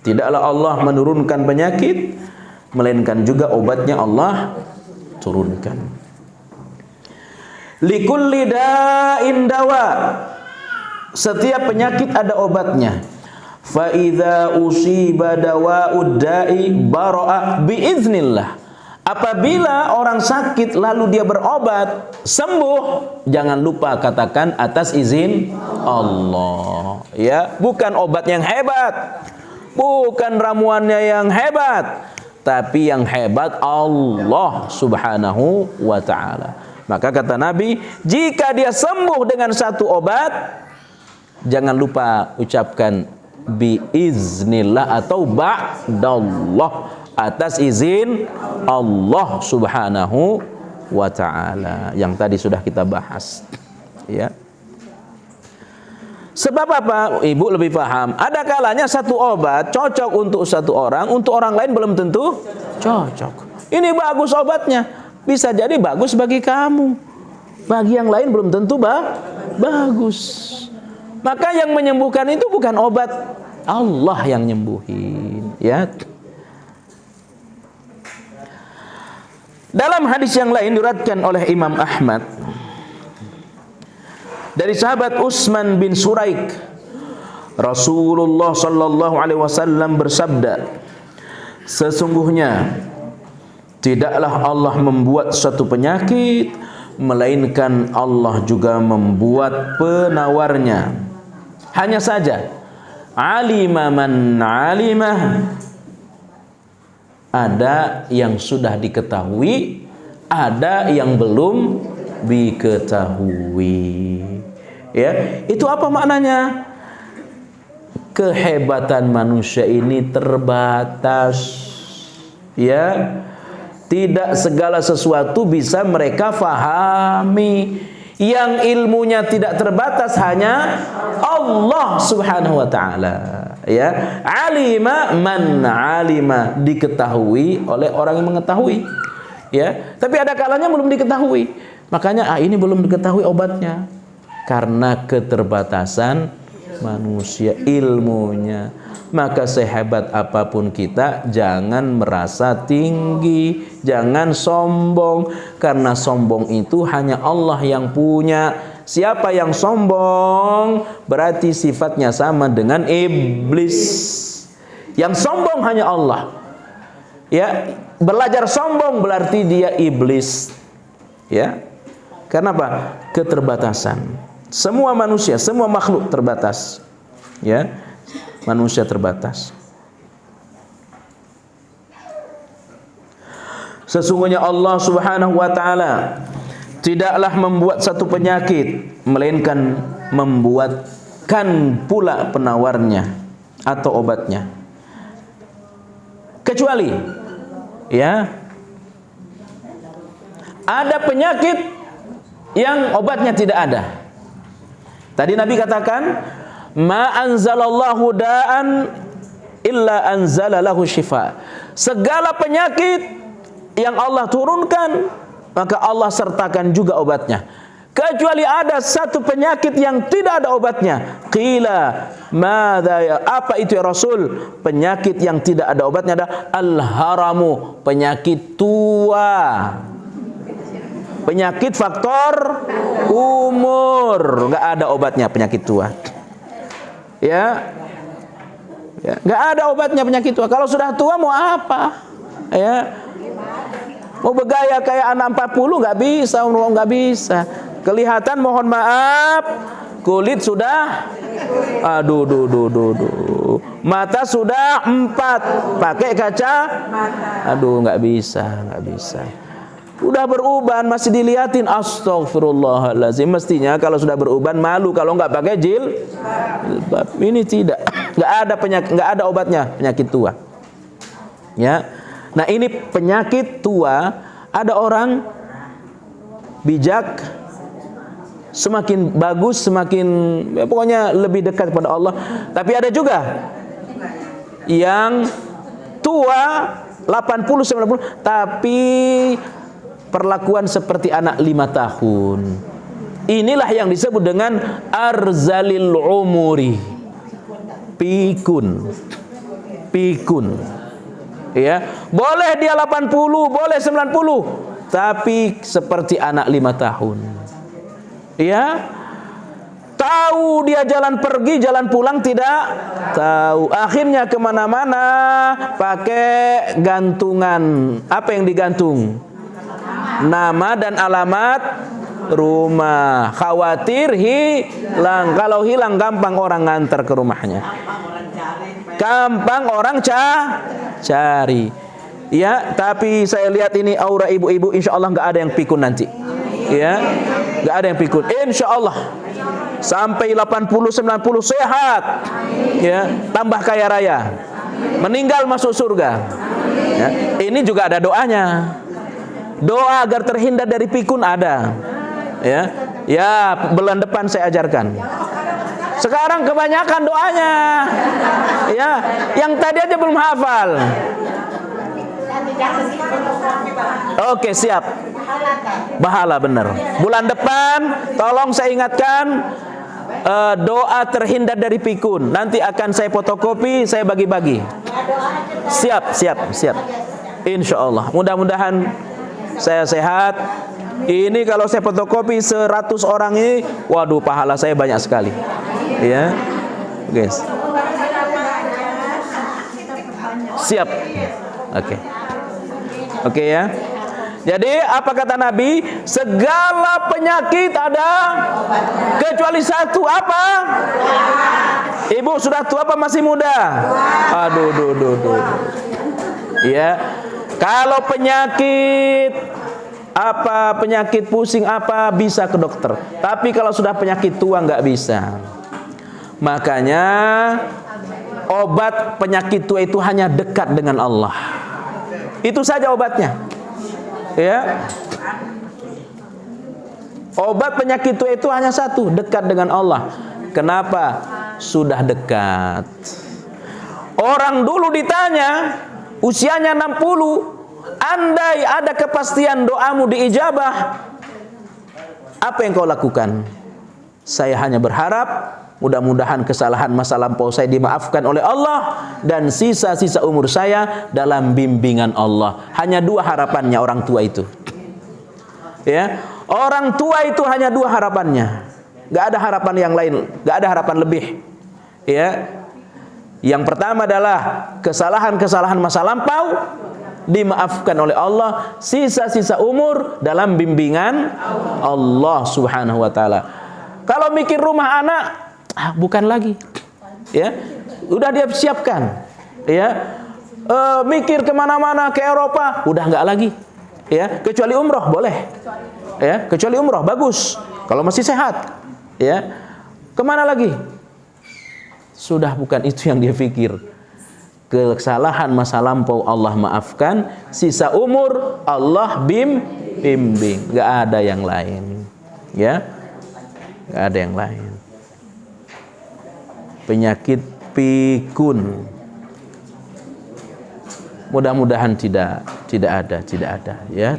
Tidaklah Allah menurunkan penyakit, melainkan juga obatnya Allah turunkan. Likulli da'in dawa. Setiap penyakit ada obatnya. Fa idza usiba dawa'ud da'i bara'a biiznillah. Apabila orang sakit lalu dia berobat, sembuh, jangan lupa katakan atas izin Allah. Ya, bukan obat yang hebat, bukan ramuannya yang hebat, tapi yang hebat Allah Subhanahu wa ta'ala. Maka kata Nabi, jika dia sembuh dengan satu obat, jangan lupa ucapkan biiznillah atau ba'dallah, atas izin Allah Subhanahu wa ta'ala, yang tadi sudah kita bahas. Ya. Sebab apa? Ibu lebih paham. Ada kalanya satu obat cocok untuk satu orang, untuk orang lain belum tentu cocok. Ini bagus obatnya, bisa jadi bagus bagi kamu, bagi yang lain belum tentu bagus. Maka yang menyembuhkan itu bukan obat, Allah yang nyembuhin. Ya. Dalam hadis yang lain diriwayatkan oleh Imam Ahmad dari sahabat Utsman bin Suraik, Rasulullah sallallahu alaihi wasallam bersabda, sesungguhnya tidaklah Allah membuat suatu penyakit, melainkan Allah juga membuat penawarnya. Hanya saja, alima man alimah, ada yang sudah diketahui, ada yang belum diketahui. Ya, itu apa maknanya? Kehebatan manusia ini terbatas. Ya. Tidak segala sesuatu bisa mereka fahami. Yang ilmunya tidak terbatas hanya Allah Subhanahu wa ta'ala. Ya, alima man alima, diketahui oleh orang yang mengetahui. Ya, tapi ada kalanya belum diketahui. Makanya ini belum diketahui obatnya karena keterbatasan manusia ilmunya. Maka sehebat apapun kita, jangan merasa tinggi, jangan sombong, karena sombong itu hanya Allah yang punya. Siapa yang sombong berarti sifatnya sama dengan iblis. Yang sombong hanya Allah. Ya, belajar sombong berarti dia iblis. Ya. Kenapa? Keterbatasan. Semua manusia, semua makhluk terbatas. Ya. Manusia terbatas. Sesungguhnya Allah Subhanahu wa ta'ala tidaklah membuat satu penyakit, melainkan membuatkan pula penawarnya atau obatnya. Kecuali ya, ada penyakit yang obatnya tidak ada. Tadi Nabi katakan, ma anzalallahu da'an illa anzalalahu syifa. Segala penyakit yang Allah turunkan, maka Allah sertakan juga obatnya. Kecuali ada satu penyakit yang tidak ada obatnya. Qila, madza ya, apa itu ya Rasul? Penyakit yang tidak ada obatnya adalah al-haramu, penyakit tua. Penyakit faktor umur, enggak ada obatnya penyakit tua. Ya. Ya, enggak ada obatnya penyakit tua. Kalau sudah tua mau apa? Ya. Mau bergaya kayak anak 40 enggak bisa, enggak bisa. Kelihatan mohon maaf, kulit sudah aduh, mata sudah 4, pakai kaca, aduh nggak bisa. Udah beruban masih diliatin, astagfirullahaladzim. Mestinya kalau sudah beruban malu kalau nggak pakai jilbab. Ini tidak, nggak ada penyakit, nggak ada obatnya penyakit tua. Ya, nah ini penyakit tua. Ada orang bijak, semakin bagus, semakin ya pokoknya lebih dekat kepada Allah. Tapi ada juga yang tua 80-90 tapi perlakuan seperti anak 5 tahun. Inilah yang disebut dengan arzalil umuri, pikun. Ya, boleh dia 80, boleh 90, tapi seperti anak 5 tahun. Ya, tahu dia jalan pergi, jalan pulang tidak tahu. Akhirnya kemana-mana pakai gantungan. Apa yang digantung? Nama dan alamat rumah. Khawatir hilang. Kalau hilang gampang orang nganter ke rumahnya. Gampang orang cari. Ya, tapi saya lihat ini aura ibu-ibu, insya Allah nggak ada yang pikun nanti. Ya, nggak ada yang pikun, insya Allah sampai 80-90 sehat, ya, tambah kaya raya, meninggal masuk surga. Ya, ini juga ada doanya, doa agar terhindar dari pikun ada. Ya, bulan depan saya ajarkan. Sekarang kebanyakan doanya, ya, yang tadi aja belum hafal. Oke, siap. Bahala benar. Bulan depan tolong saya ingatkan doa terhindar dari pikun. Nanti akan saya fotokopi, saya bagi-bagi. Siap. Insya Allah. Mudah-mudahan saya sehat. Ini kalau saya fotokopi 100 orang ini, waduh pahala saya banyak sekali. Ya, guys. Siap. Oke ya. Jadi apa kata Nabi? Segala penyakit ada kecuali satu. Apa? Ibu sudah tua apa masih muda? Aduh. Ya. Kalau penyakit apa, penyakit pusing apa, bisa ke dokter. Tapi kalau sudah penyakit tua nggak bisa. Makanya obat penyakit tua itu hanya dekat dengan Allah. Itu saja obatnya. Ya. Obat penyakit tua itu hanya satu, dekat dengan Allah. Kenapa? Sudah dekat. Orang dulu ditanya, usianya 60, andai ada kepastian doamu diijabah, apa yang kau lakukan? Saya hanya berharap mudah-mudahan kesalahan masa lampau saya dimaafkan oleh Allah dan sisa-sisa umur saya dalam bimbingan Allah. Hanya 2 harapannya orang tua itu. Ya, orang tua itu hanya 2 harapannya. Gak ada harapan yang lain, gak ada harapan lebih. Ya, yang pertama adalah kesalahan-kesalahan masa lampau dimaafkan oleh Allah, sisa-sisa umur dalam bimbingan Allah Subhanahu wa taala. Kalau mikir rumah anak, bukan lagi, ya, udah dia siapkan, ya, mikir kemana-mana ke Eropa, udah nggak lagi, ya, kecuali umroh boleh, ya, kecuali umroh bagus, kalau masih sehat, ya, kemana lagi? Sudah bukan itu yang dia pikir. kesalahan masa lampau Allah maafkan, sisa umur Allah bimbing, nggak ada yang lain, ya, nggak ada yang lain. Penyakit pikun, mudah-mudahan tidak ada, ya.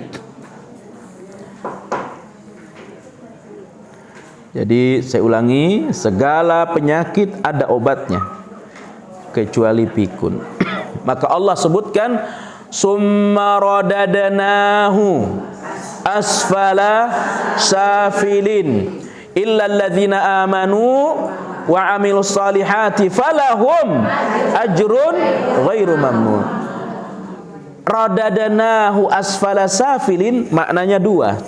Jadi saya ulangi, segala penyakit ada obatnya kecuali pikun. Maka Allah sebutkan summa radadnahu asfala safilin illa alladzina amanu wa amilus salihati falahum ajrun ghairu mamnun. Radadnahu asfala safilin maknanya dua.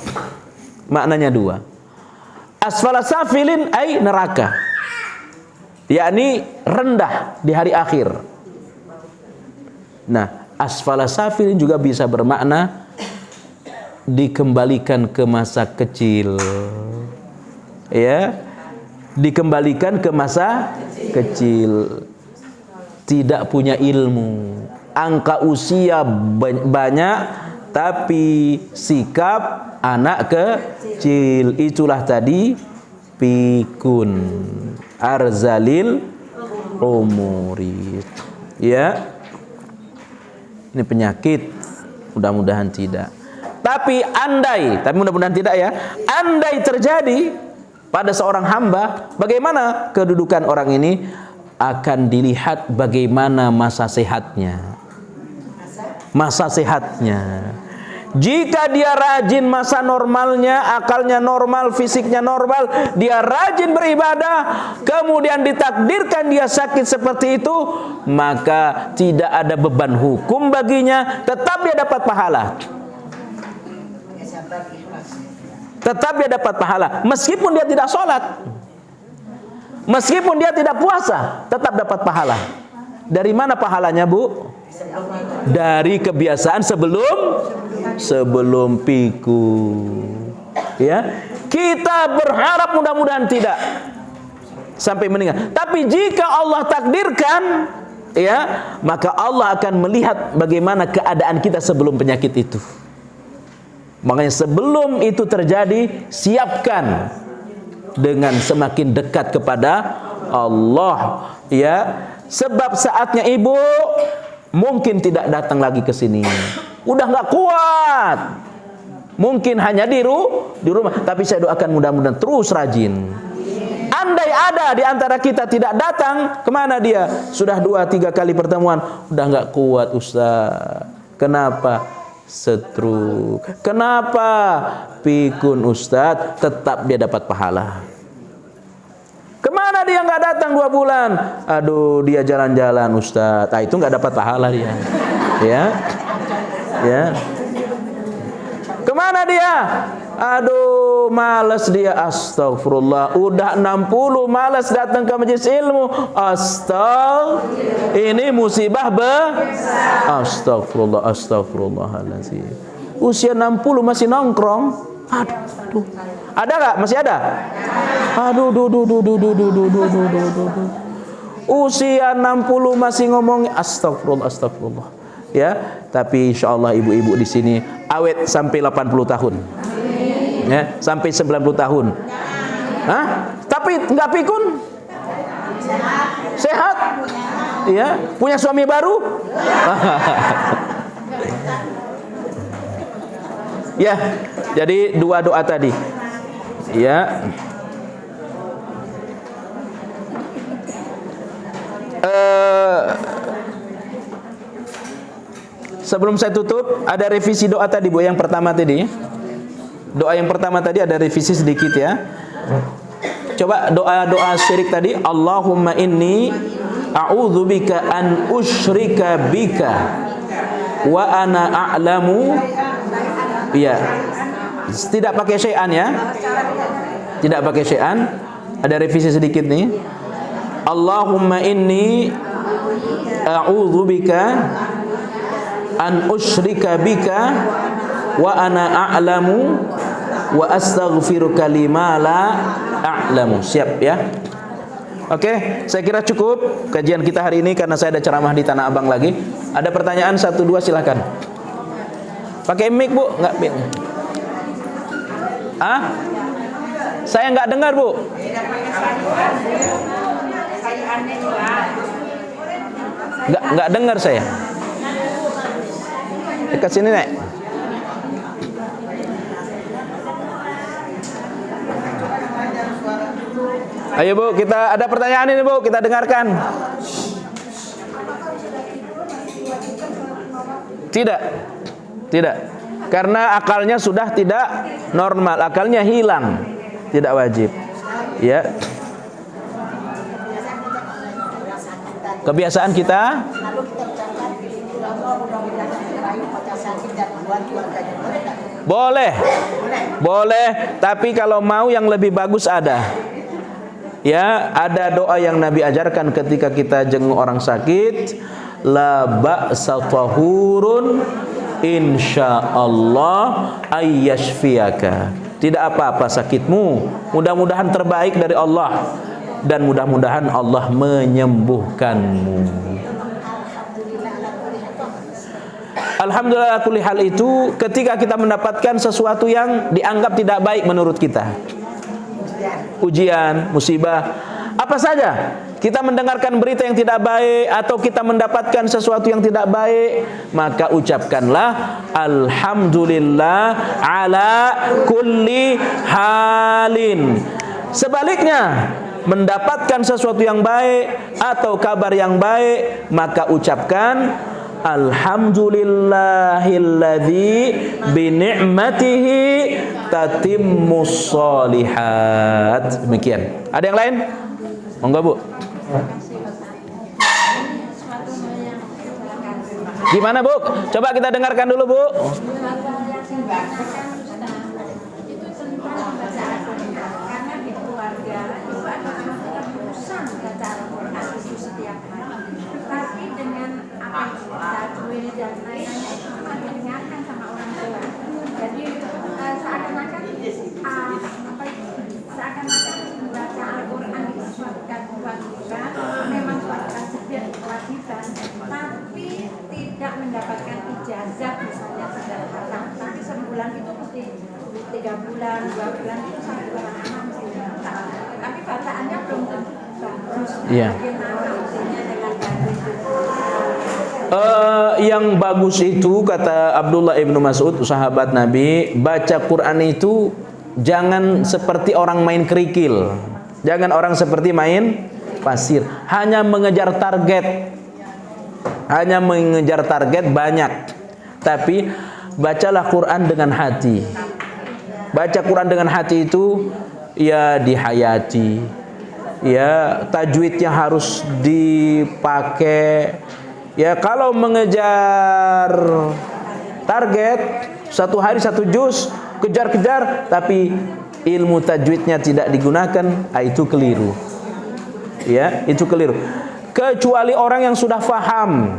Asfala safilin ay neraka, yakni rendah di hari akhir. Nah, asfala safilin juga bisa bermakna dikembalikan ke masa kecil, ya, dikembalikan ke masa kecil, tidak punya ilmu, angka usia banyak tapi sikap anak kecil. Itulah tadi pikun, arzalil umuri, ya. Ini penyakit, mudah-mudahan tidak. Tapi mudah-mudahan tidak, ya. Andai terjadi pada seorang hamba, bagaimana kedudukan orang ini? Akan dilihat bagaimana masa sehatnya. Jika dia rajin masa normalnya, akalnya normal, fisiknya normal, dia rajin beribadah, kemudian ditakdirkan dia sakit seperti itu, maka tidak ada beban hukum baginya, tetap dia dapat pahala. Meskipun dia tidak sholat, meskipun dia tidak puasa, tetap dapat pahala. Dari mana pahalanya, Bu? Dari kebiasaan sebelum pikun, ya. Kita berharap mudah-mudahan tidak sampai meninggal. Tapi jika Allah takdirkan, ya, maka Allah akan melihat bagaimana keadaan kita sebelum penyakit itu. Makanya sebelum itu terjadi, siapkan dengan semakin dekat kepada Allah, ya. Sebab saatnya ibu mungkin tidak datang lagi ke sini, udah nggak kuat, mungkin hanya di rumah. Tapi saya doakan mudah-mudahan terus rajin. Andai ada di antara kita tidak datang, kemana dia? Sudah 2-3 kali pertemuan, udah nggak kuat, Ustaz. Kenapa? Stroke. Kenapa? Pikun, Ustaz. Tetap dia dapat pahala. Kemana dia nggak datang 2 bulan? Aduh, dia jalan-jalan, Ustaz. Nah, itu nggak dapat pahala dia. Ya. Kemana dia? Aduh, malas dia. Astagfirullah. Udah 60 malas datang ke majelis ilmu. Ini musibah Astagfirullahaladzim. Usia 60 masih nongkrong. Aduh. Ada nggak? Masih ada? Aduh. Usia 60 masih ngomong astagfirullah. Ya, tapi insyaallah ibu-ibu di sini awet sampai 80 tahun. Ya, sampai 90 tahun. Hah? Tapi nggak pikun? Sehat? Ya, punya suami baru? Ya, jadi 2 doa tadi. Ya. Sebelum saya tutup, ada revisi doa tadi, Bu, yang pertama tadi. Doa yang pertama tadi ada revisi sedikit, ya. Coba doa syirik tadi, Allahumma inni a'udzubika an usyrika bika wa ana a'lamu. Ya. Tidak pakai syai'an, ya. Tidak pakai syai'an. Ada revisi sedikit nih. Allahumma inni a'udzubika an usyrika bika wa ana a'lamu wa astaghfiruka lima la a'lamu. Siap, ya. Oke, saya kira cukup kajian kita hari ini karena saya ada ceramah di Tanah Abang lagi. Ada pertanyaan 1 2 silakan. Pakai mic, Bu? Enggak mic. Ah? Saya nggak dengar, Bu. Nggak dengar saya. Dekat sini, Nek. Ayo, Bu, kita ada pertanyaan ini, Bu, kita dengarkan. Tidak. Tidak. Karena akalnya sudah tidak normal, akalnya hilang. Tidak wajib. Ya. Kebiasaan kita boleh. Boleh, tapi kalau mau yang lebih bagus ada. Ya, ada doa yang Nabi ajarkan ketika kita jenguk orang sakit, la ba'sa tahurun insyaallah ayyashfiyaka. Tidak apa-apa sakitmu, mudah-mudahan terbaik dari Allah dan mudah-mudahan Allah menyembuhkanmu. Alhamdulillah kulli hal itu ketika kita mendapatkan sesuatu yang dianggap tidak baik menurut kita. Ujian, musibah, apa saja. Kita mendengarkan berita yang tidak baik atau kita mendapatkan sesuatu yang tidak baik, maka ucapkanlah alhamdulillah ala kulli halin. Sebaliknya, mendapatkan sesuatu yang baik atau kabar yang baik, maka ucapkan alhamdulillahilladzi bi ni'matihi tatimmus sholihat. Demikian. Ada yang lain? Monggo, Bu. Gimana, Bu? Coba kita dengarkan dulu, Bu. Seakan-akan membaca Al-Quran itu suatu kewajiban, memang suatu kewajiban, tapi tidak mendapatkan ijazah misalnya tidak hatam, tapi sebulan itu mesti 3 bulan, 2 bulan itu sampai anak-anak mesti hatam, tapi bacaannya belum tentu bagus. Bagaimana artinya dengan bagus itu? Yang bagus itu kata Abdullah ibnu Mas'ud, sahabat Nabi, baca Quran itu jangan seperti orang main kerikil, jangan orang seperti main pasir, hanya mengejar target, banyak, tapi bacalah Quran dengan hati. Baca Quran dengan hati itu ya dihayati, ya tajwidnya harus dipakai. Ya, kalau mengejar target 1 hari 1 juz, kejar-kejar tapi ilmu tajwidnya tidak digunakan, itu keliru. Ya, itu keliru. Kecuali orang yang sudah faham,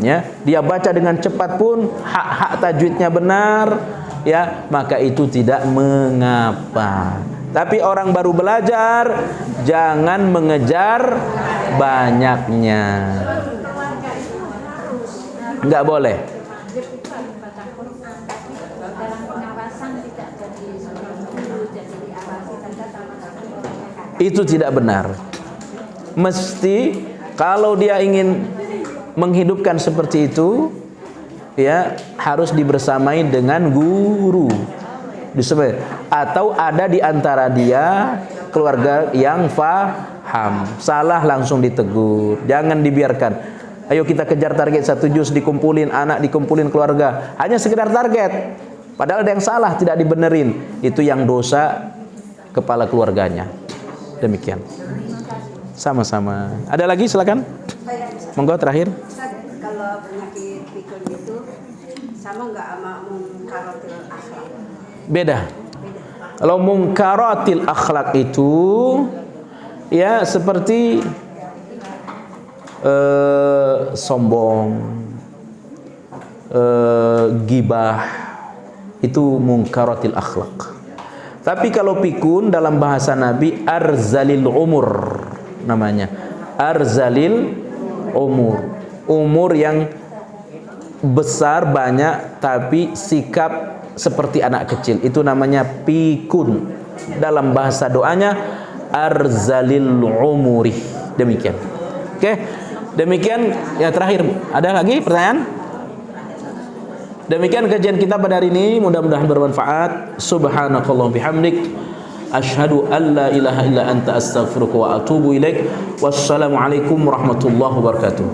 ya, dia baca dengan cepat pun hak-hak tajwidnya benar, ya, maka itu tidak mengapa. Tapi orang baru belajar jangan mengejar banyaknya. Enggak boleh. Itu tidak benar. Mesti kalau dia ingin menghidupkan seperti itu, ya harus dibersamai dengan guru. Atau ada di antara dia keluarga yang faham. Salah langsung ditegur, jangan dibiarkan. Ayo kita kejar target 1 juz, dikumpulin anak, dikumpulin keluarga, hanya sekedar target. Padahal ada yang salah, tidak dibenerin. Itu yang dosa kepala keluarganya. Demikian. Sama-sama. Ada lagi silakan. Monggo terakhir. Kalau penyakit pikun itu sama nggak sama munkaratil akhlak? Beda. Kalau munkaratil akhlak itu ya seperti sombong, gibah, itu munkaratil akhlak. Tapi kalau pikun dalam bahasa Nabi arzalil umur, namanya. Arzalil umur. Umur yang besar banyak tapi sikap seperti anak kecil, itu namanya pikun. Dalam bahasa doanya arzalil umuri. Demikian. Oke. Demikian yang terakhir. Ada lagi pertanyaan? Demikian kajian kita pada hari ini, mudah-mudahan bermanfaat. Subhanakallahumma bihamdik, asyhadu an la ilaha illa anta astaghfiruka wa atubu ilaik. Wassalamualaikum warahmatullahi wabarakatuh.